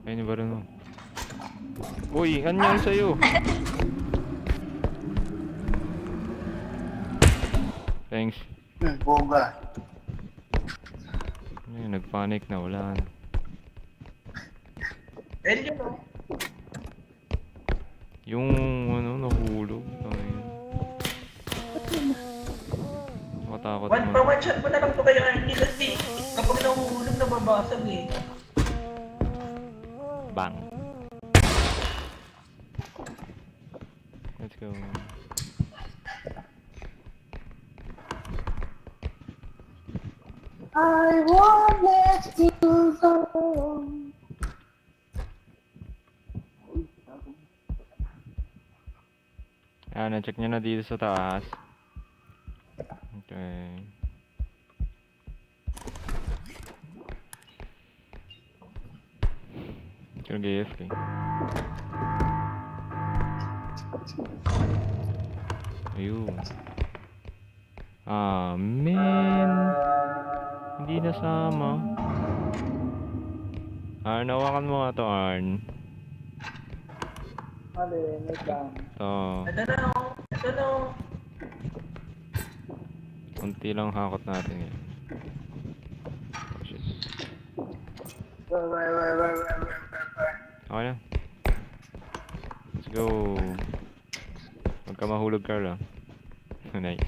Ayun yung baro mo. Uy, anyan sa'yo. Thanks. Boga. Ayun, nag-panic na, wala na. Dali yun. Yung ano, nahulog. Ayun. Makatakot naman. One shot mo na lang to kayo Arnie kasi kapag nahuhulog nababasag eh. Bang. Let's go. I won't let you go. Na-check niya na dito sa taas. Okay. Nag-AFK. Ayun. Ah, man. Hindi nasama. Arn, hawakan mo nga to, Arn. Wait lang. To. Ito na oh. Kunti lang hakot natin ngayon. Oh, shit. Wait. Okay na. Let's go. Huwag ka mahulog, Carl, ah. Nice.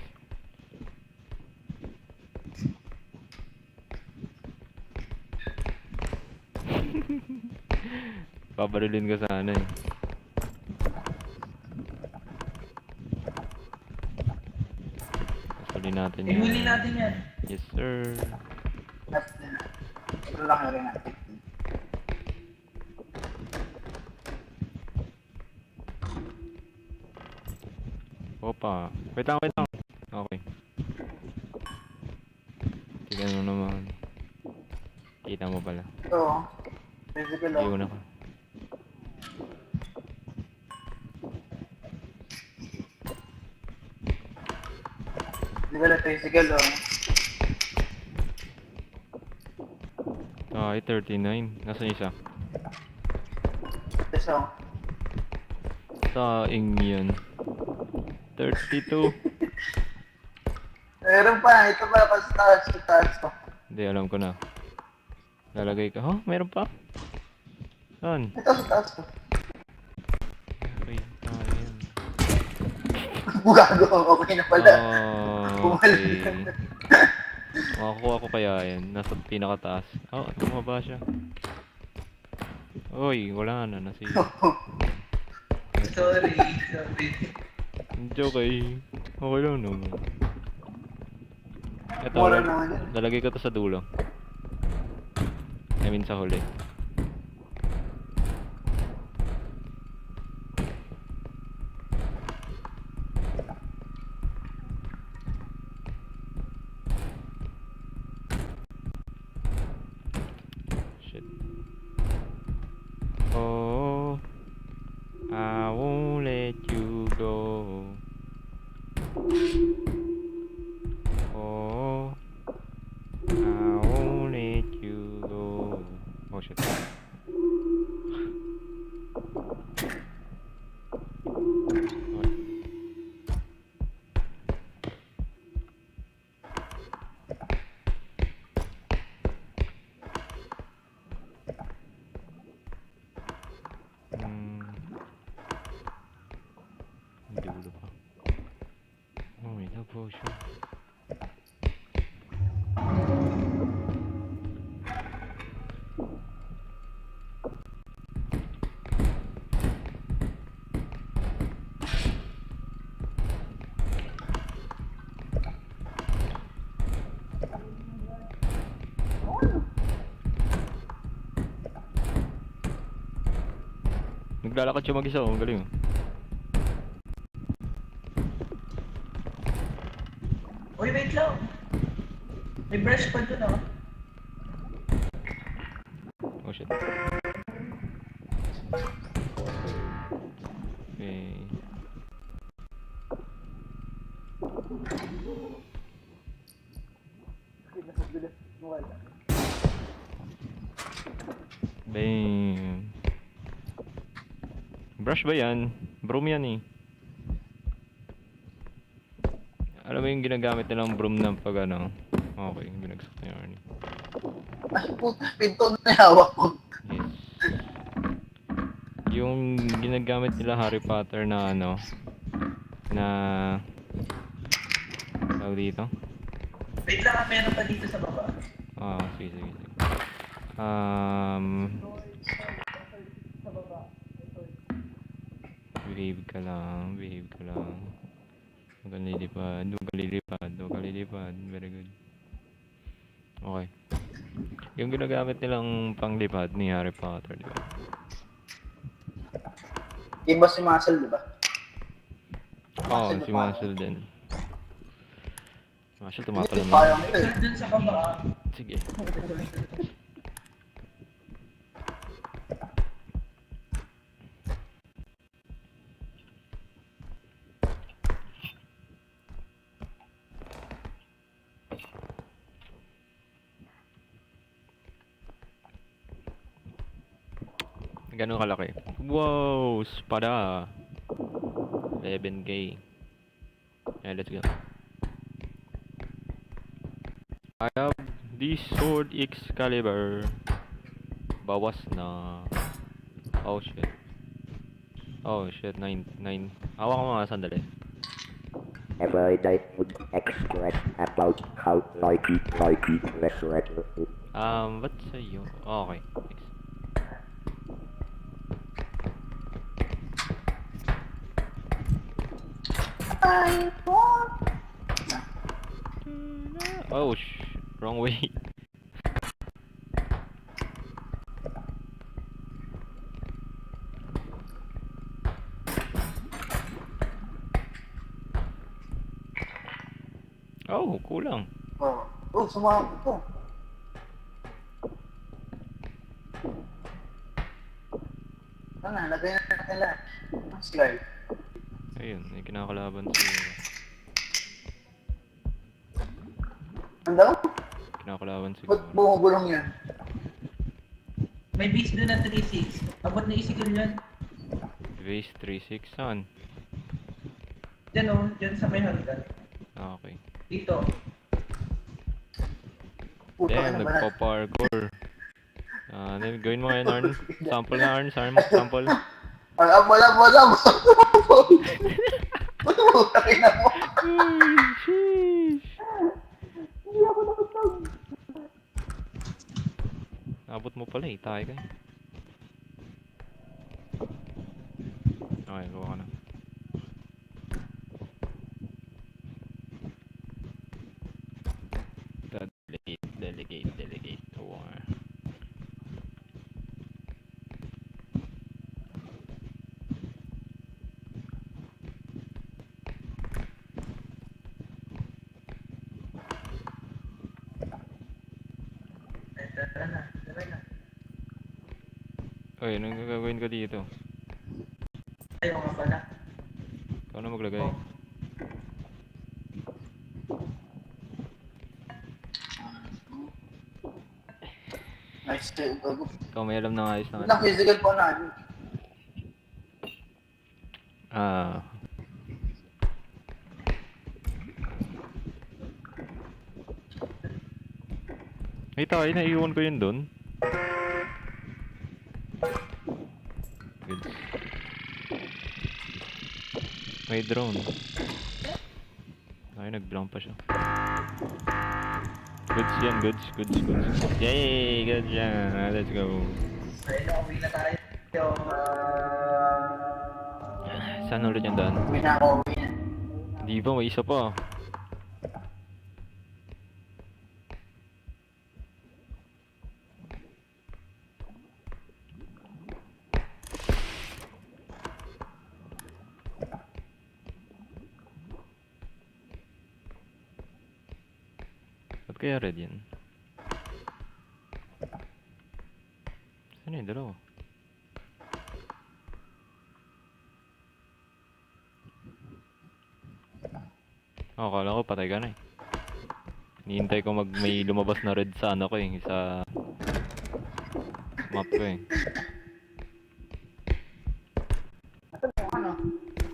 Pabarilin ko sana eh. Huli natin yan. Ihuli natin yan. Yes, sir. Ito lang rin natin. Opa. Wait lang. Okay. Tignan mo naman. Kita mo pala. Ito. Physical Hindi oh. una ka. Physical oh. Ay, 39. Nasaan yung isa? Isa. Saing yan. 32. Meron pa, ito pa sa taas ko. Hindi, alam ko na. Lalagay ka. Huh? Meron pa? Saan? Ito sa taas ko. Okay, yan. Gago, okay na pala. Okay. Makakuha ko kaya yan. Nasa pinakataas. Oh, bumaba siya. Uy, wala na. Nasa Sorry. joke eh. Okay lang naman. Ito, Wala naman yan. lalagay ko to sa dulo. I mean sa huli. Shit. Oh, I won't let you go. Oh, I won't let you go. Oh shit. Dulo pa. Oh, may potion. Naglalakad siya mag-isa, oh, ang galing. Uy, wait lang. May brush pa dun ah. Oh shit. Okay. Bang. Brush ba yan? Broom yan eh. Alam mo yung ginagamit nilang broom na pag ano? Okay, binagsak na yung Arnie. Ay, puta, pinto na hawak ko. Yes. Yung ginagamit nila Harry Potter na ano? Na... tawag dito? Wait lang, meron pa dito sa baba. Ah, sige, sige, sige. Behave ka lang, behave ka lang. Huwag kang lilipad, huwag kang lilipad, huwag kang lilipad. Very good. Okay. Yung ginagamit nilang panglipad ni Harry Potter, di ba? Iba si Muscle, di ba? Oo, si Marshall din. Marshall, tumatalon na. Parang ito eh. Sir, dun sa baba. Sige. Gano'n kalaki? Wow! Espada! 11k. Yeah, let's go. I have this sword Excalibur. Bawas na. Oh shit. Oh shit, 9. Hawak ko mga sandali. Every night would extract about how Nike resurrect it. Ba't sa'yo? Oh, okay. Thanks. Oh, wrong way. Oh, kulang. Oh, sumama ko. na, lagay na natin lahat. Sky. Ayun, may kinakalaban siguro. Ano daw? Kinakalaban Ba't siguro. bumubulong yan? May base doon na 3-6. Abot na isikil yan. Base 3-6, saan? Diyan o, dyan sa may hagdan. Ah, okay. Dito. Puta ka Damn, na ba na? nagpa-parkour. Gawin mo ngayon, Arn. Sample nga, Arn. Sample. Wala. Puta ka na mo. Uy, sheesh. Abot mo pala eh, tayo ka. Okay, gawa ka na. Delegate. War. Ay, tara na. Tara na. Oy, anong gagawin ko dito? Ayaw nga pala. Ikaw na maglagay. Oh. Nice. Ikaw may alam na ayos na. Ilang physical po na. Ah. Ay, tayo, naiiwan ko yun doon. Good. May drone. Ay, nag-blank pa siya. Goods yan, goods. Yay! Good yan. Let's go. Ayun na, uwi na tayo. Saan ulit yung daan? Uwi na ako, uwi na. Di ba? May isa pa. Ba't kaya red yan? Saan yung dalawa? Oh, akala ko patay ka na eh. Hinihintay ko may lumabas na red sa ano ko eh, sa map ko eh. Ano?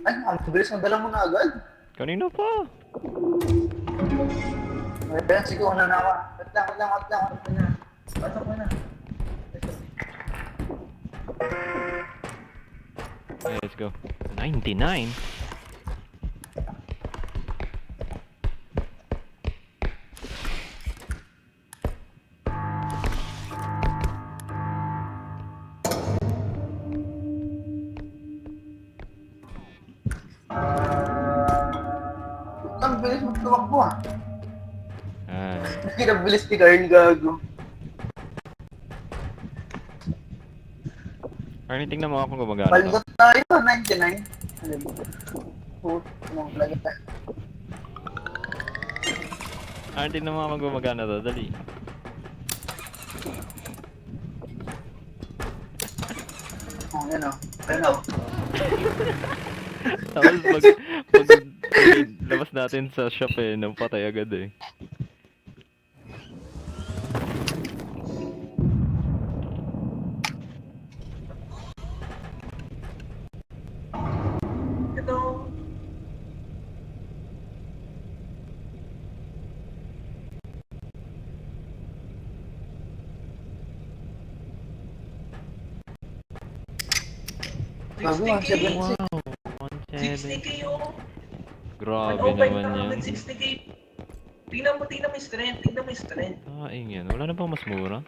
Ay, ang bilis ng dala mo na agad. Kanina pa! Ayan, sige, una na ako. Wait lang. Pasok na. Pasok mo na. Okay, let's go. 99? Ang bilis mo tumakbo ah. Ah, Kinabilis ni Carl, gago. Arnie, tingnan mo ako kung gumagana to. Palgot tayo, 99. Ano ba? Puto mong talaga. Arnie, tingnan mo ako kung gumagana to. Dali. Oh, yan o. Ayun o. Tapos pag labas natin sa shop eh, nang patay agad eh. Ito. Gago, 60K. 176. 60K yung... Grabe Open naman na yan. ng 60K. Tingnan mo yung strength. Tingnan mo yung strength. Ah, yan. Wala na bang mas mura?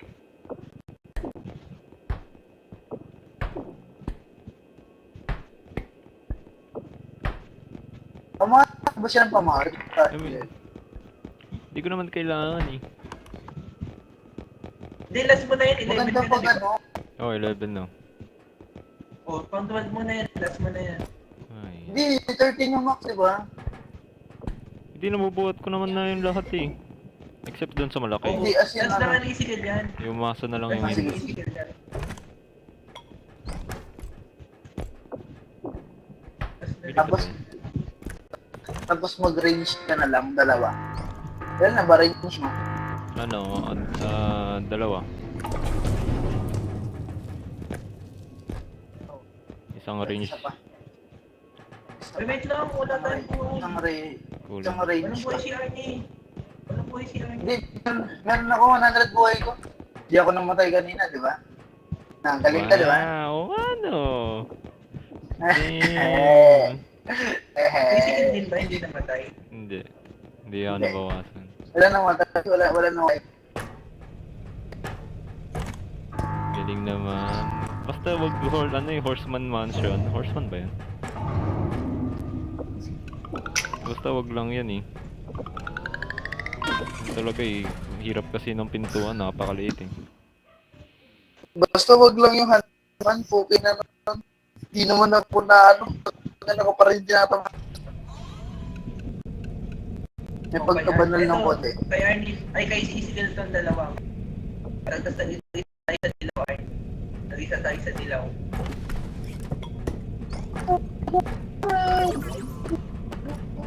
Pamahal ba siya ng pamahal? I mean, Hindi ko naman kailangan eh. Hindi, last mo na yan. 11 Maganda ka pag na. ano. Oh, 11 na. Oh, pang 12 mo na yan. Last mo na yan. Ay. Hindi, 13 yung max, diba? Hindi, nabubuhat ko naman na yung lahat eh. Except dun sa malaki. Hindi, as in, Last ano. na nga isikil yan. Yung maso na lang yung Sige. hindi. Isikil yan. Pwede pa Tapos, dun. tapos mag-range ka na lang, dalawa. Well, na ba range mo? Ano, dalawa. Isang range. Isa pa. Ay, wait lang, wala tayong buhay. Isang Kulang. range Walang buhay pa. si Arnie. Walang buhay si Arnie. Hindi, meron ako 100 buhay ko. Hindi ako namatay kanina, di ba? Galing ka, di ba? Wow, ano? Eh, Damn. Physical din ba? Hindi namatay. Hindi. Hindi ako nabawasan. Wala namatay, wala namatay. Galing naman. Basta wag Horseman Mansion. Horseman ba yan? Basta wag lang yan eh. Talaga eh. Hirap kasi ng pintuan. Napakaliit eh. Basta wag lang yung hanaman, okay na naman. Hindi naman ako na ano, ako pa rin tinatama. May pagkabanal ng kote. Kay Arnie, ay kay Isidel itong dalawa. Parang tas nag-isa tayo sa dilaw, Arnie. Nag-isa tayo sa dilaw.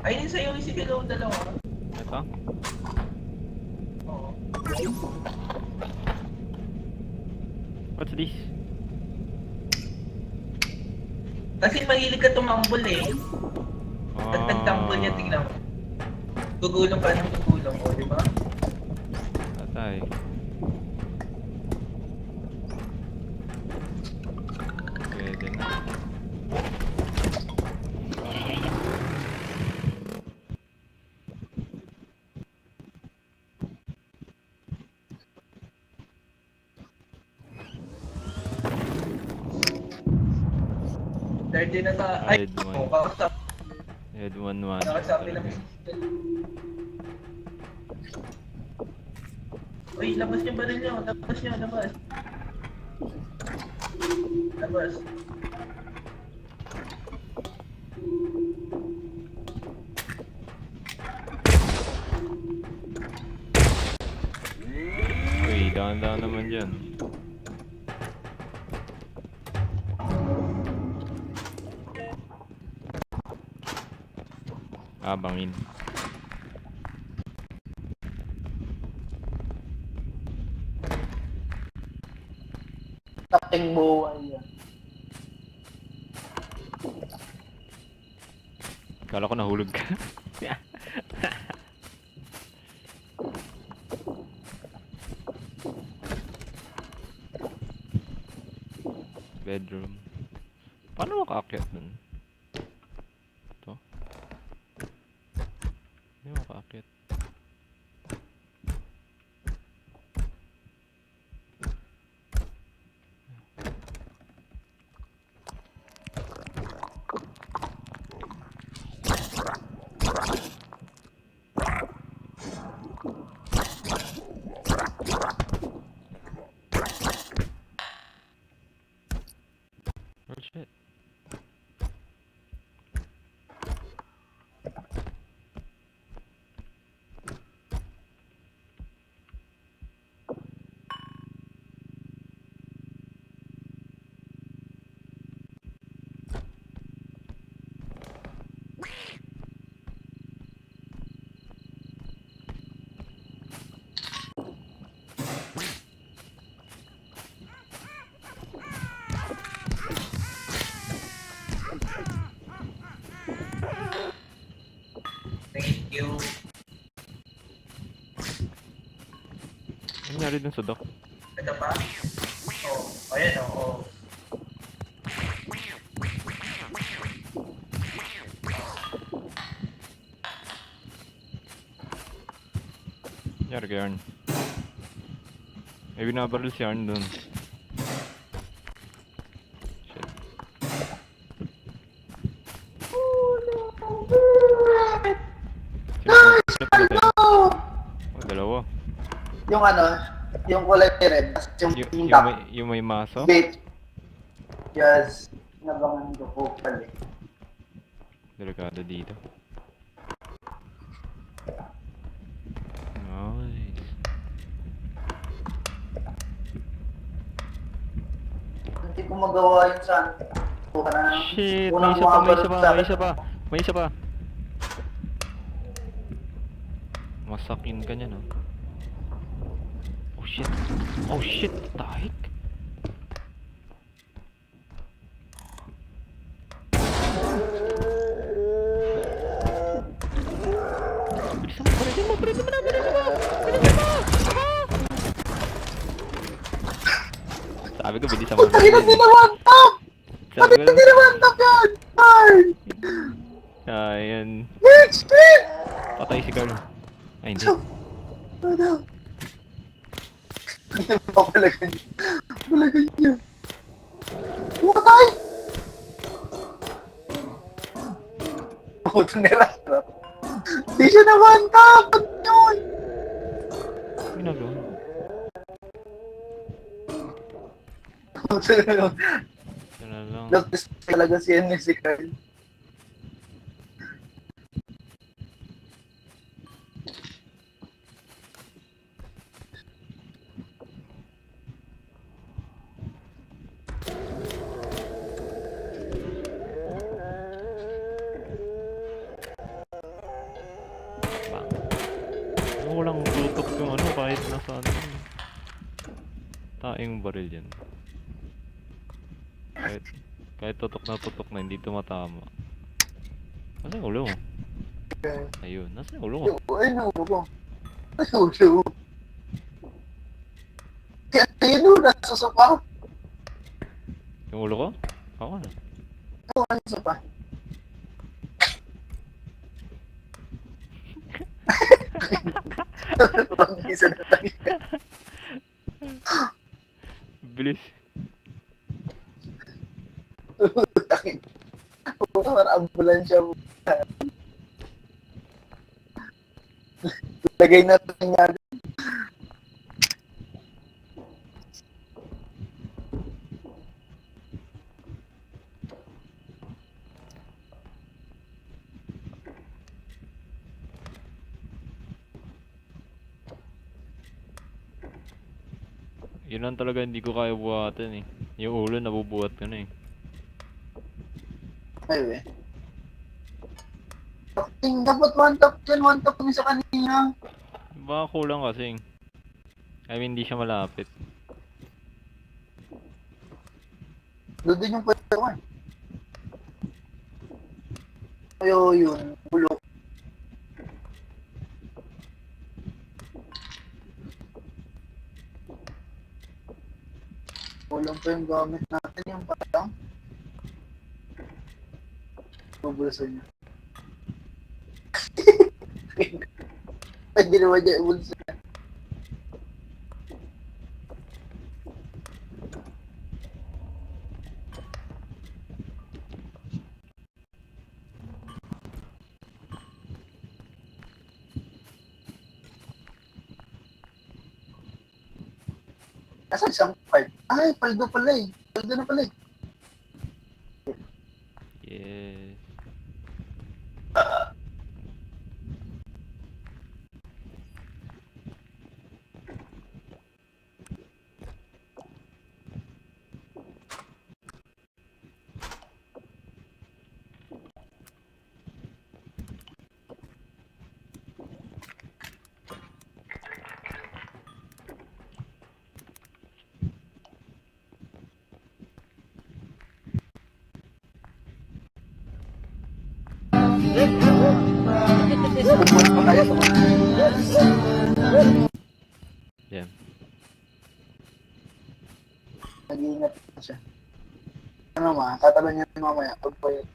Ayun sa'yo, Isidel yung dalawa. Ito? Oo. What's this? Kasi mahilig ka tumambol eh. Pag nagtambol niya, tingnan mo. Gugulong ka ng gugulong, o, di ba? Patay. Pwede na. Third din na ta... Ay, Red one. oh, kakasap. Head 1-1. Nakasabi lang. Uy, labas niyo ba rin niyo? Labas niyo, labas. Labas. Uy, dahan-dahan naman dyan. Bangin. Taping buhay yan. Kala ko nahulog ka. Bedroom. Paano makaakyat dun? Ito? Hindi makaakyat. Oh shit. Thank you. Ano nangyari dun sa dock? Ito pa? Oo. Oh, ayan o. Oh. Nangyari kay Arn. May binabaril si Arn dun. Shit. Sino pinatay? Oh, dalawa. Yung ano, yung kulay red, tapos yung top, Yung may maso? bait. Yes, nabangan ko po pala. Delikado dito. Nice. Hindi ko magawa yun sa Shit! May Unang isa pa, may mga isa pa, baril sa may akin. isa pa! May isa pa! Masakin ka niya, no? Oh shit! Oh shit! Tahik! Bilisan mo! Paridin mo! Paridin mo na! Paridin mo! Bilisan mo! Ah! Sabi ko, bilisan mo! Putang ina, paridin. di na one tap! Sabi ko, Di na one tap yan! Ay! ayan. Bitch! Bitch! Patay si Carl. Ay, hindi. Ano? Papalagan niya. Papalagan niya. Patay! Puto nila. Di siya na one tap! Ano yun? Ginagawa. Puto nila. Ito na lang. Nag-test talaga si Henry si Carl. Bang. Walang tutok yung ano kahit nasa ano. Taing baril yan. Kahit tutok na hindi tumatama. Nasa yung ulo mo? Ayun, nasa yung ulo mo? Ay, naulo ko. Ay, naulo. Kaya tino, nasusuka. Yung ulo ko? Ako na. Ito, ano sa pa? Isa na tayo. Bilis. Parang ambulansya mo. Lagay natin niya. Yun lang talaga hindi ko kaya buhatin eh. Yung ulo nabubuhat ko na eh. Ay, we. Dapat one tap yan, one tap sa kanina. Baka kulang kasi. I mean, hindi siya malapit. Doon din yung pwede ko eh. Ayo, yun. Ulo. Kulang pa yung gamit natin yung parang. Bubulsa niya. Pwede naman niya ibulsa niya. Kasi isang part. Ay, paldo pala eh. Paldo na pala eh. Yes. Bubulsa pa tayo sa mga. Yan. Nag-iingat na siya. Ano ma, tatalo niya mamaya. Pag po yun.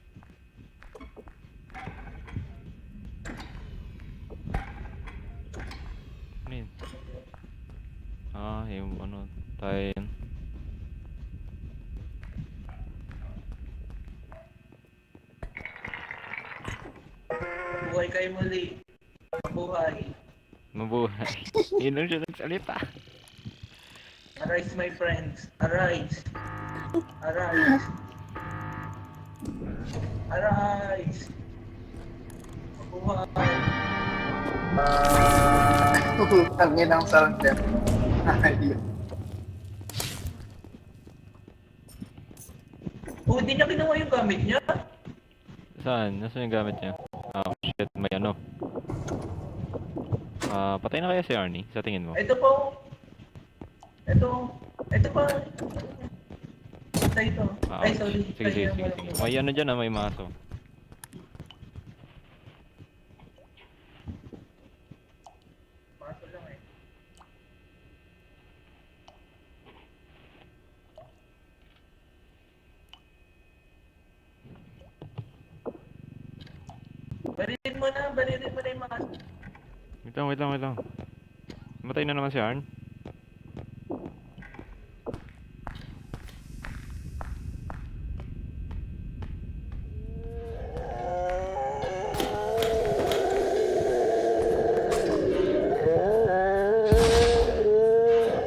Ano yun? Ah, yung ano, tayo yan. Buhay kayo muli. Buhay. Mabuhay. Yun lang siya nagsalita. Arise, my friends. Arise. Arise. Arise. Buhay. Tangin ang sound niya. Ayun. Oh, di na kinuha yung gamit niya. Saan? Nasaan yung gamit niya? Ah, shit, may ano. Patay na kaya si Arnie, sa tingin mo? Ito po. Ito pa. Ito. Ay, sorry. Sige, sige, sige, sige. May ano dyan may maso. Maso lang eh. Barilin mo na yung mga... Wait lang. Matay na naman si Arn.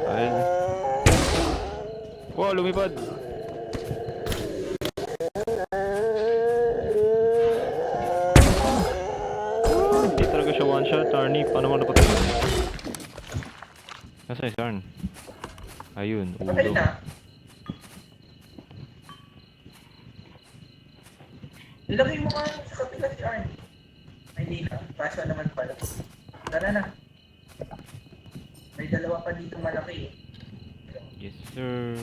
Ay. Wow, lumipad! Hindi talaga siya one shot, Arnie. Paano mo napatay yun? Nasaan si Arn? Ayun, Patay ulo. na. Ilagay mo nga sa kapila si Arn. Ay, hindi na. Kaso naman pala. Tara na. May dalawa pa dito malaki eh. Yes, sir.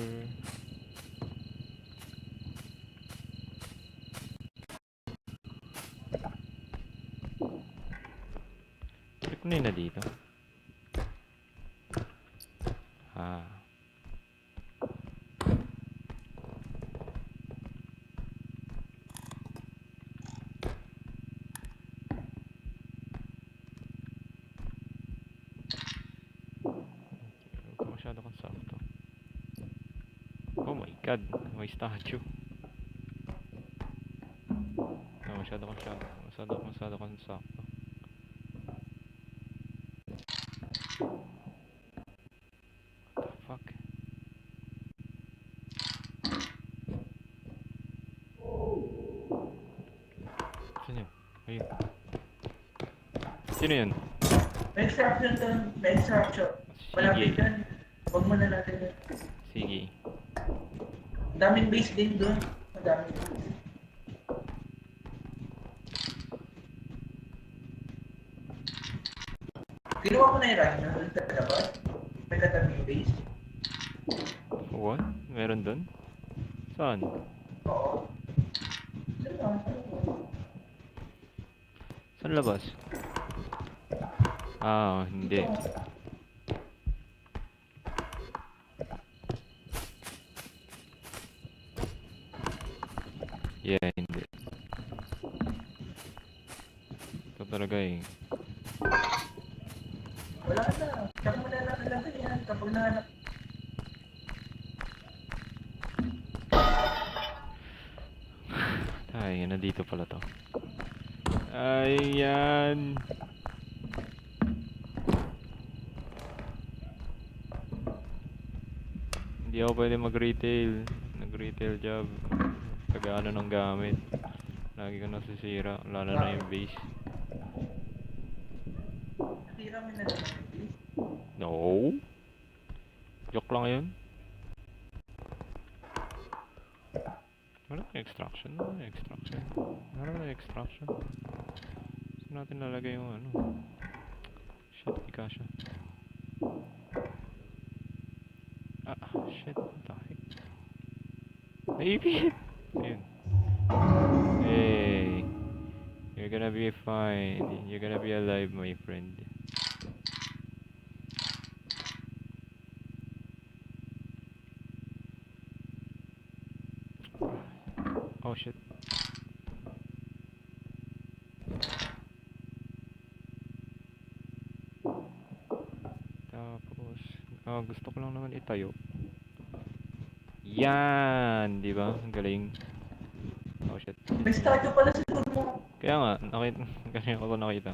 Check na yun na dito. Ah. Huwag ka masyado kang sakto. Oh my god, may statue. No, masyado kang sakto. What the fuck? Saan yun? Ayun. Sino yun? May extraction doon. May extraction. Malapit Sige. yan. Huwag mo na natin yun. Sige. Ang daming base din doon. Ang daming base. Kinuha ko na yung rhino doon sa labas. May katabing base. What? Meron dun? Saan? Oo. Saan labas? Ah, hindi. Yeah, hindi. Ito talaga eh. Wala na. Tsaka mo na lang yan kapag nahanap. Ay, nandito pala to. Ayan. Hindi ako pwede mag-retail. Nag-retail job. Pag-ano ng gamit. Lagi ko nasisira. Lalo na yung base. Natira mo na lang yung base. No. Joke lang yun. Wala na extraction. Wala na extraction. Saan natin lalagay yung ano? Shit, di kasha. Shit, what the heck? Naipit! Ayun. Hey. You're gonna be fine. You're gonna be alive, my friend. Oh shit. Tapos, gusto ko lang naman itayo. Yan, di ba? Ang galing. Oh shit. May statue pala sa likod mo. Kaya nga, nakita, kasi ako nakita.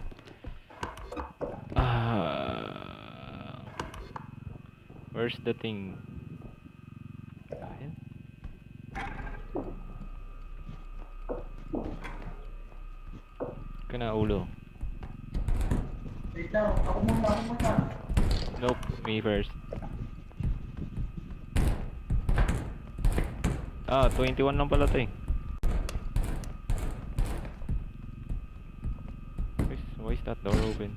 Where's the thing? Ayan. Kana ulo. Wait lang. Ako muna. Nope, me first. Ah, 21 lang pala to eh. Why is that door open?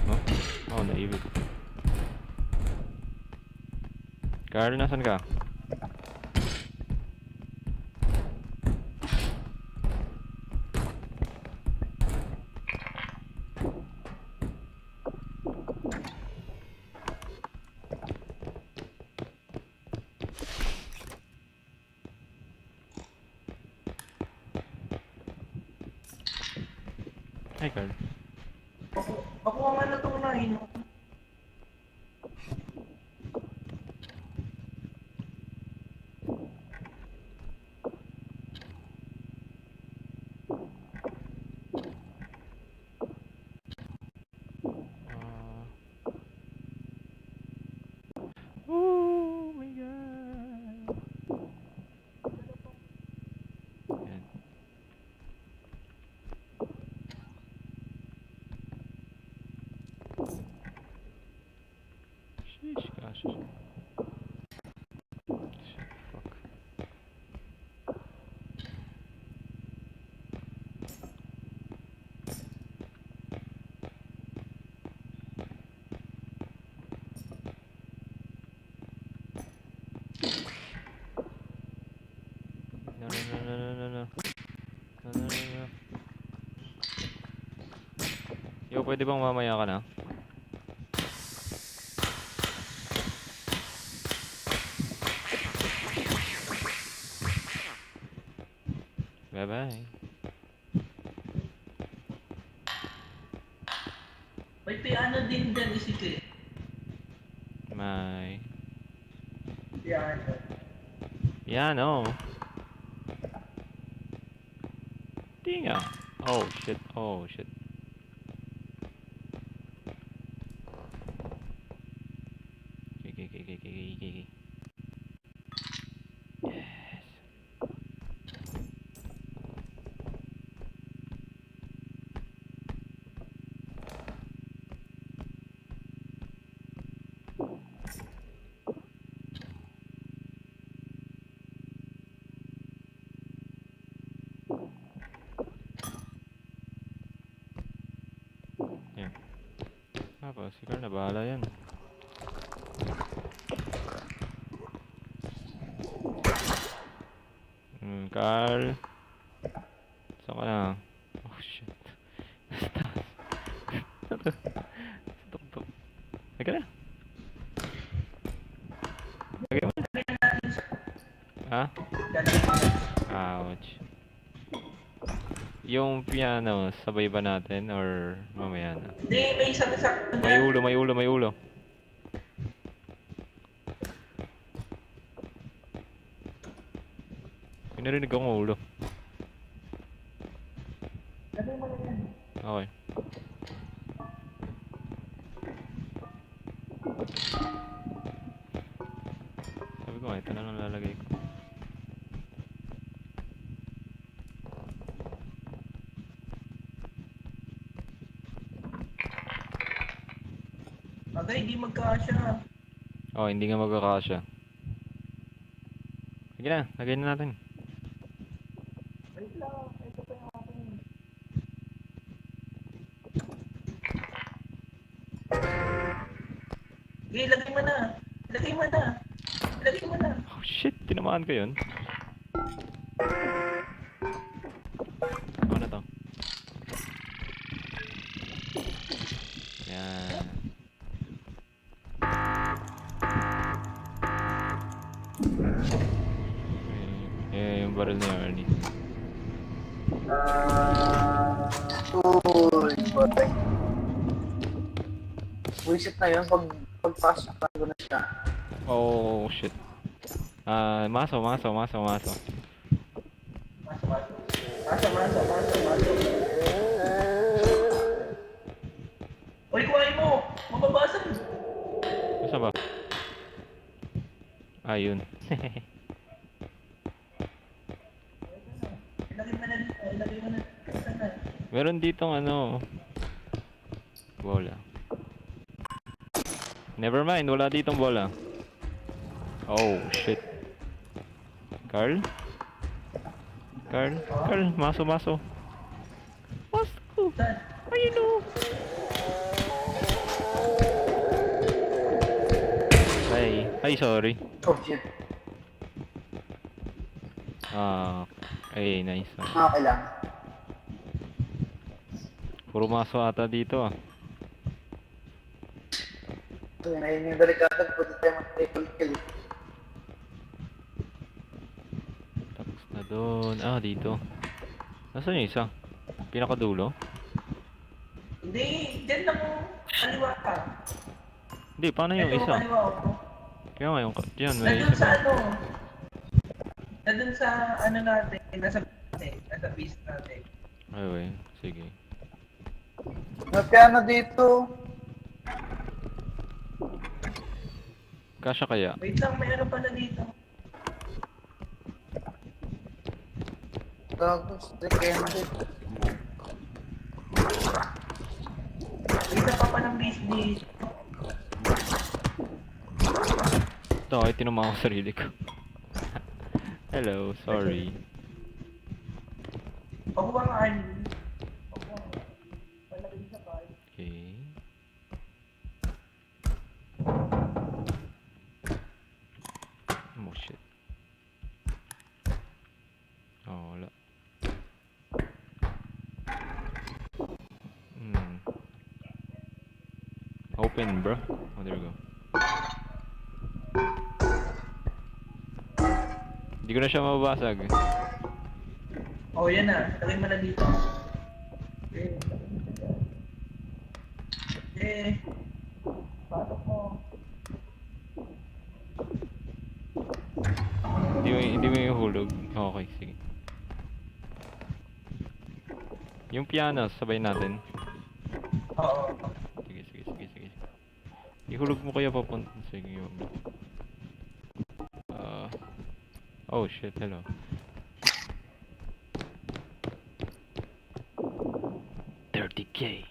Oh, oh, naibig. Carl, nasan ka? Hi, Carl. Ako nga na itong unahin. Oh my god. Yan. Sheesh, gosh. Shit, fuck. No, no, no, no, no, no, no. No, no, no, no. Yo, pwede bang mamaya ka na? Bye-bye. May piano din dyan, isip eh. May... Piano. Piano. Tinga. Oh shit, oh shit. Okay. Yes. Yan. Tapos, si Carl na bahala yan. Carl. Saan ka na? Oh shit. Stop. Teka na. Lagay mo na. Ha? Ouch. Yung piano, sabay ba natin or mamaya na? Hindi, may isang sakto May dyan. ulo, may ulo, may ulo. May narinig akong ulo. Lagay mo na yan. Okay. Sabi ko nga, ito na lang lalagay ko. Agay, hindi magkasya. Oh, hindi nga magkakasya. Sige na, lagay na natin. Wait lang, ito pa yung akin. Okay, lagay mo na. Lagay mo na. Lagay mo na. Oh shit, tinamaan ko yun. Ano na to? Yan. Yung barrel ni Ernie. Uy, patay. Buisit na yun pagpasok ko na siya. Oh shit. Maso. Maso. Uy, kuhain mo! Mababasag! Saan ba? Ayun. Ilagay mo na dito. Ilagay mo na. Saan na? Meron ditong ano. Bola. Never mind, wala ditong bola. Oh, shit. Carl? Carl? Carl, maso. Maso. Saan? Ayun o. Ay, sorry. Oh, shit. Ay, nice. Okay lang. Puro maso ata dito ah. So, yun, ayun yung delikado. Pwede tayo mag-triple kill. Tapos na doon. Dito. Nasaan yung isa? Pinakadulo? Hindi, dyan lang kaliwa ka. Hindi, paano yung Ito, isa? kaliwa ako. Kaya nga yung... Diyan, may Nandun isa sa pa. ano? Nandun sa ano natin, nasa base natin. Ay, sige. Magkano dito? Kasya kaya? Wait lang, may ano pala dito. Tapos, depende. Isa pa pa ng base dito. Ito, ay tinuma ko sarili ko. Hello, sorry. Pagbuwangan. Malaki sa pa. Okay. Oh shit. Wala. Open, bro. Oh, there we go. Hindi ko na siya mababasag. Oh, yan na. Lagay mo na dito. Okay. Okay. Pasok mo. Hindi mo yung hulog. Okay, sige. Yung piano, sabay natin. Oo. Sige. Ihulog mo kaya papunta. Sige, yun. Oh shit, hello. $30K.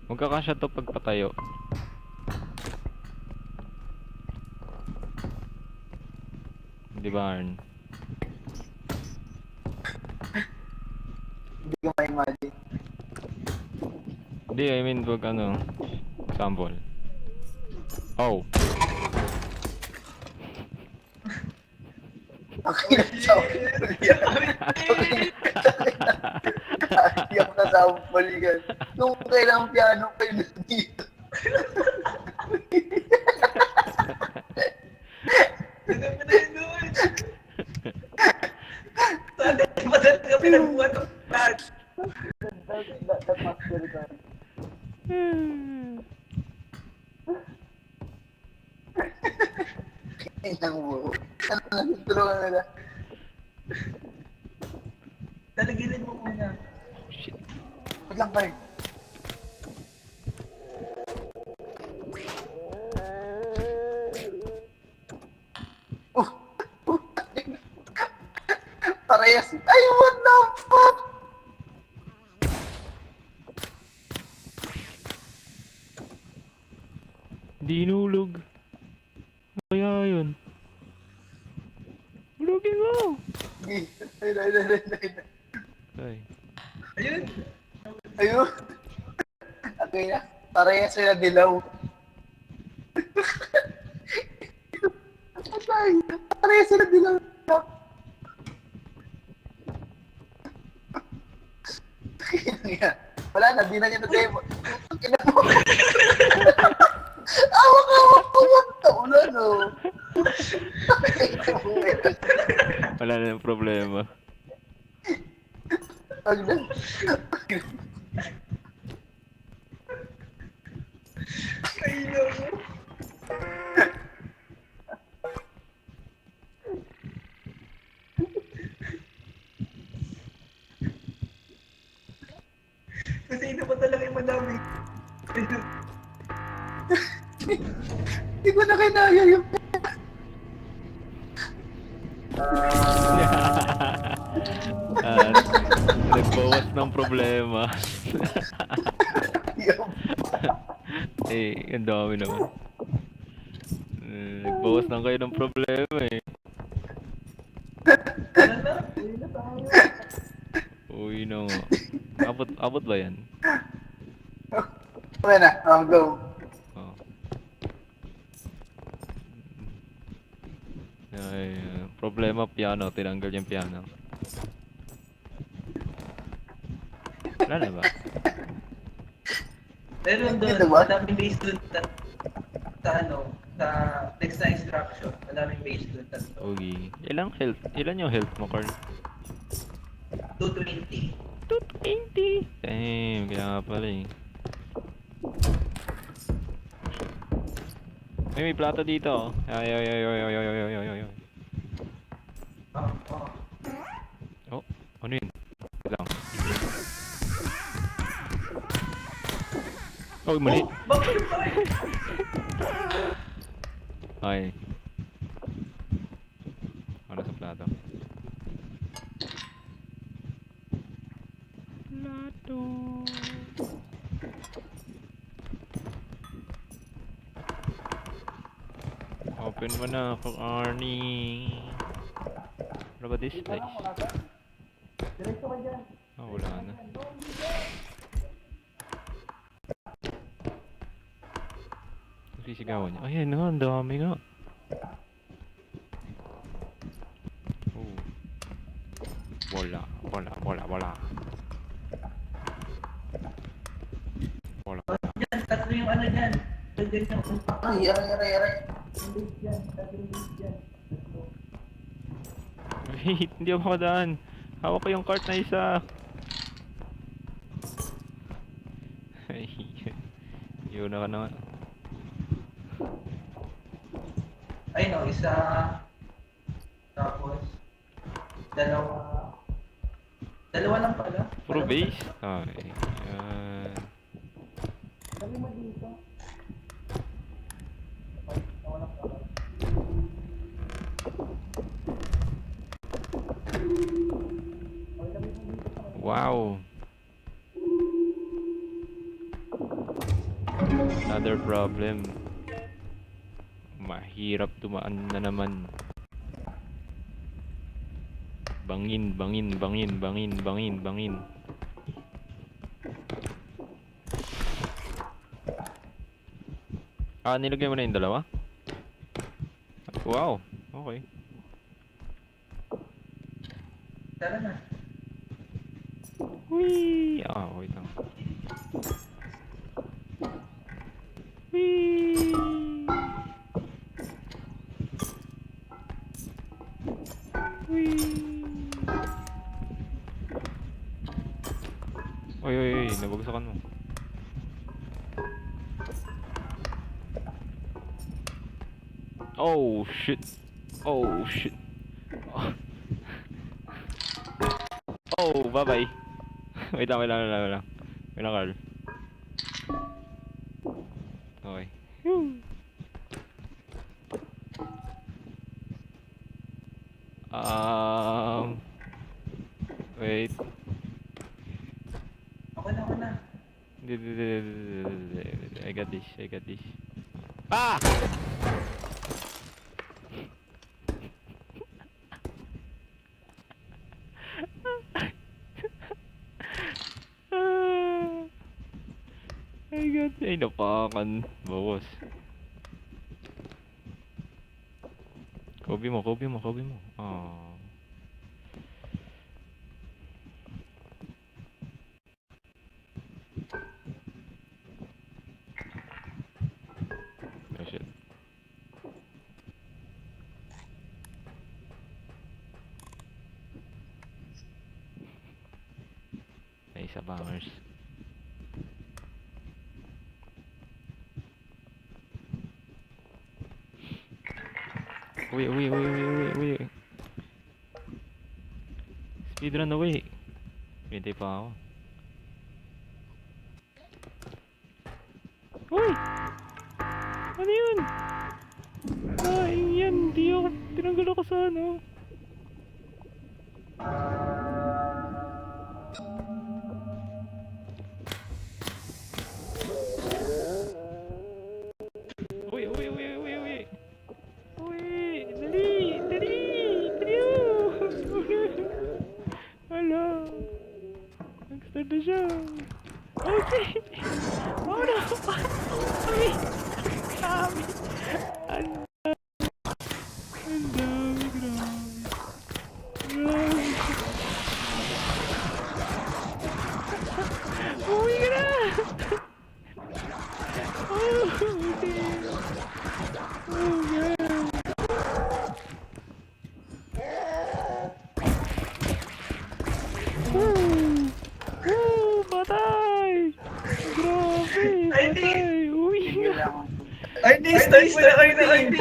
Magkakasya to pagpatayo. Di ba, Arn? Hindi ko ma-imagine. Hindi, I mean, pag ano, example. Oh. Okay na sa Iyak na sa balikan. Nung kailang piano ko yun dito. Lagay mo na yun doon. Sana, madali ka pinagbuhat ng lahat. That master ko. Kailang buo. Ano, tulungan nila. Talagilin mo muna. Shit. Wait lang pa rin. Parehas. Ay, what the fuck? Di inulog. Ano kaya yun? Hulugin mo! Ay. Ayun. Ayun. Okay na. Parehas sila dilaw. Patay. Parehas sila dilaw. Wala na, di na niya na-demo. Awak-awak ko yung taula, no? Wala na yung problema. Pag na. Ay, naku. dami. Hindi ko na kinaya yung... At nagbawas ng problema. yung... Eh, ang dami naman. Nagbawas lang kayo ng problema eh. Ano na? Uwi na tayo. Uy, no. Abot ba yan? Okay na, go. Oh. Ay, problema piano, tinanggal yung piano. Wala na ba? Pero doon, Ito ba? madaming base doon sa ano, sa next na instruction. Madaming base doon. Okay. Ilan yung health mo, Carl? 220. 220! Damn, kaya nga pala eh. May plato dito oh. Ay. Oh. Oh, ano yun? Wait lang. Oh, mali. Oh, bakit tayo? Ay. Ano sa plato? Plato. Open mo na ako, Arnie. Ano ba this place? Diretso ka dyan. Oh, wala na. Sisigawan niya. Ayan nga, ang dami nga. Oh. Wala. Dyan, tatlo yung ano dyan. Dyan yung unpak. Ay, aray. Yung base dyan, tatlo yung base dyan. Tatlo. Wait, hindi ako makadaan. Hawak ko yung cart na isa. Ay, yun na ka naman. Ay no, isa. Tapos, dalawa. Dalawa lang pala. Puro base? Ay, yan. Sabi mo dito. Wow. Another problem. Mahirap tumaan na naman. Bangin. Ah, nilagay mo na yung dalawa? Wow. Okay. Tara na. Whee! Ah, wait lang. Whee! Whee! Oy, nabagsakan mo. Oh, shit. Oh, bye-bye. Wait lang. Wait lang, Carl. Okay. Wait. Ako na. I got this. Ah! Ay, napakan. Bawas. Kobe mo. Ah. Oh, shit. Ay, isa bangers. Uy. Speedrun na, uy. Hintay pa ako. Uy! Ano yun? Ay, yan. Di ako, tinanggal ako sa ano. Uy, uy, uy, uy, uy. Uy, dali, dali, dali. Hala. Nag-start na siya. Okay. Oh no. Ay, dami. Ang ang dami, grabe. Grabe. Uwi ka na. Oh, okay. Oh, God. Woo! Woo! Patay! Grabe! Ay, di! Patay! Uwi Tigil nga! ako. Start mo na RD!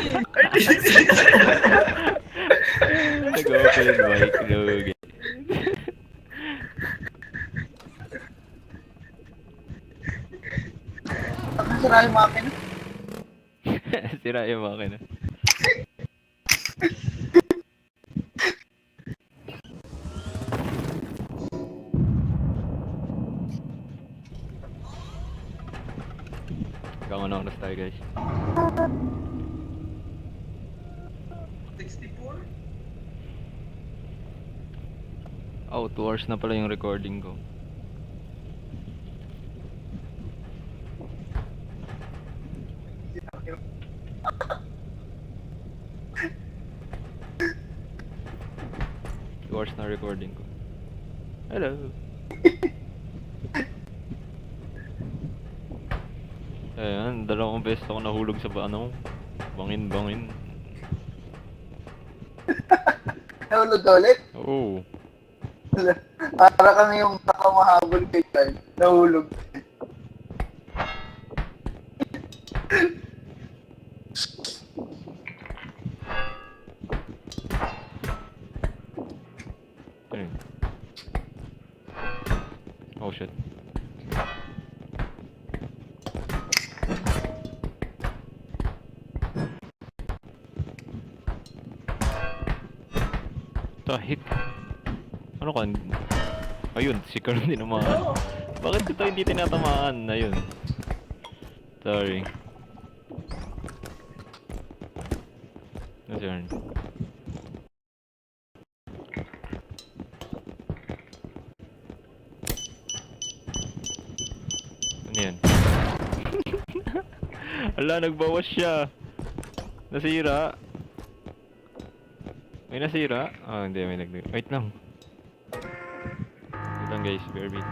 Nag-open mic, lugi. Ang sira yung makina. Sira yung makina. Hanggang ano oras tayo guys? 64? Oh, 2 hours na pala yung recording ko. Two hours na recording ko. Hello! Ayan, dalawang beses ako nahulog sa ano, bangin. Nahulog ka ulit. Oo. Para kang yung nakamahabol kay Carl. Nahulog. Ayun. Oh shit. Tahit. Ano ka? Ayun, si Carl hindi naman. Bakit ito hindi tinatamaan? Ayun. Sorry. That's yarn. Ano yan? Ala, nagbawas siya. Nasira. May nasira? Ah, hindi. May wait lang. Wait lang guys, bear with.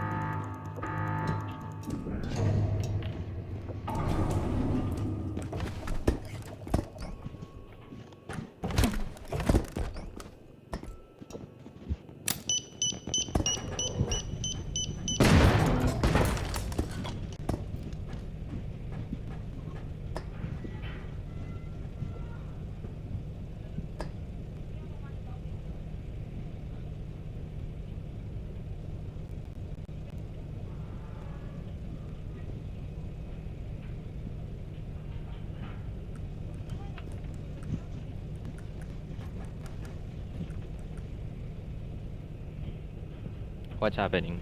What's happening?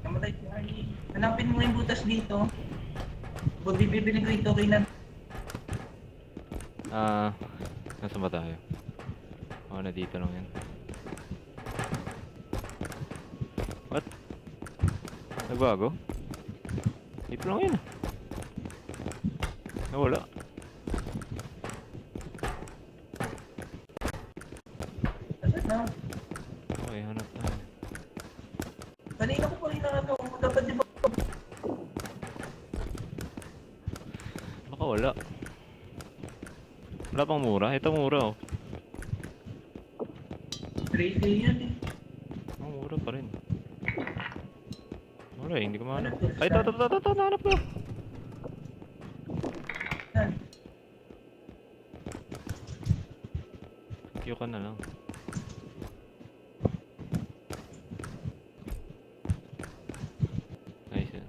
Namatay si Arnie. Hanapin mo yung butas dito. Kung bibili ko ito kay Nan. Ah, nasa ba tayo? Oh, na dito lang yan. What? Nagbago? Dito lang yan. Nawala. Nasaan na? Okay, hanap tayo. Kanina ko pa rin ano. Dapat di ba? Baka wala. Wala pang mura. Ito mura oh. 3K yan eh. Oh, mura pa rin. Wala eh, hindi ko mahanap. Ay, ito, nahanap ko. Yan. Queue ka na lang. Nice yan.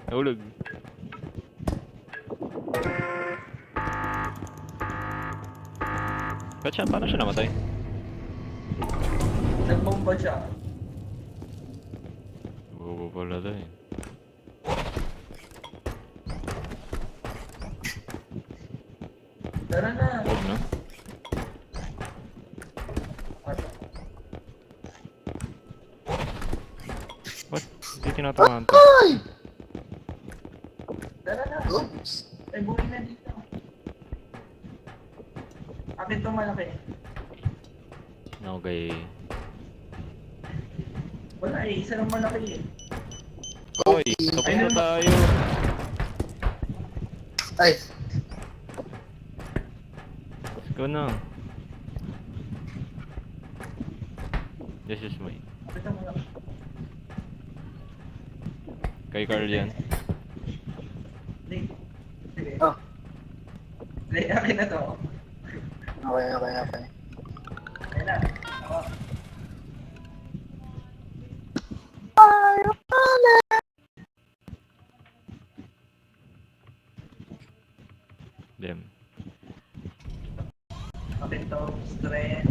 Nahulog. Ba't siya? Paano siya namatay? Nagbomba siya. Bobo pala to eh. Tara na. Huwag na. What? Hindi tinatamaan to. Ay! Tara na. Oops. Ay, buhay na dito. Akin to malaki. Okay. Wala eh, isa lang malaki eh. Hoy, tapos na tayo. Ay, Let's go na. This is mine. Ito malaki. Kay Carl yan. Hindi. Sige. Oh. Hindi, akin na to. okay, okay, okay. Ayun na. Ako. Dem. Akin to. Strength.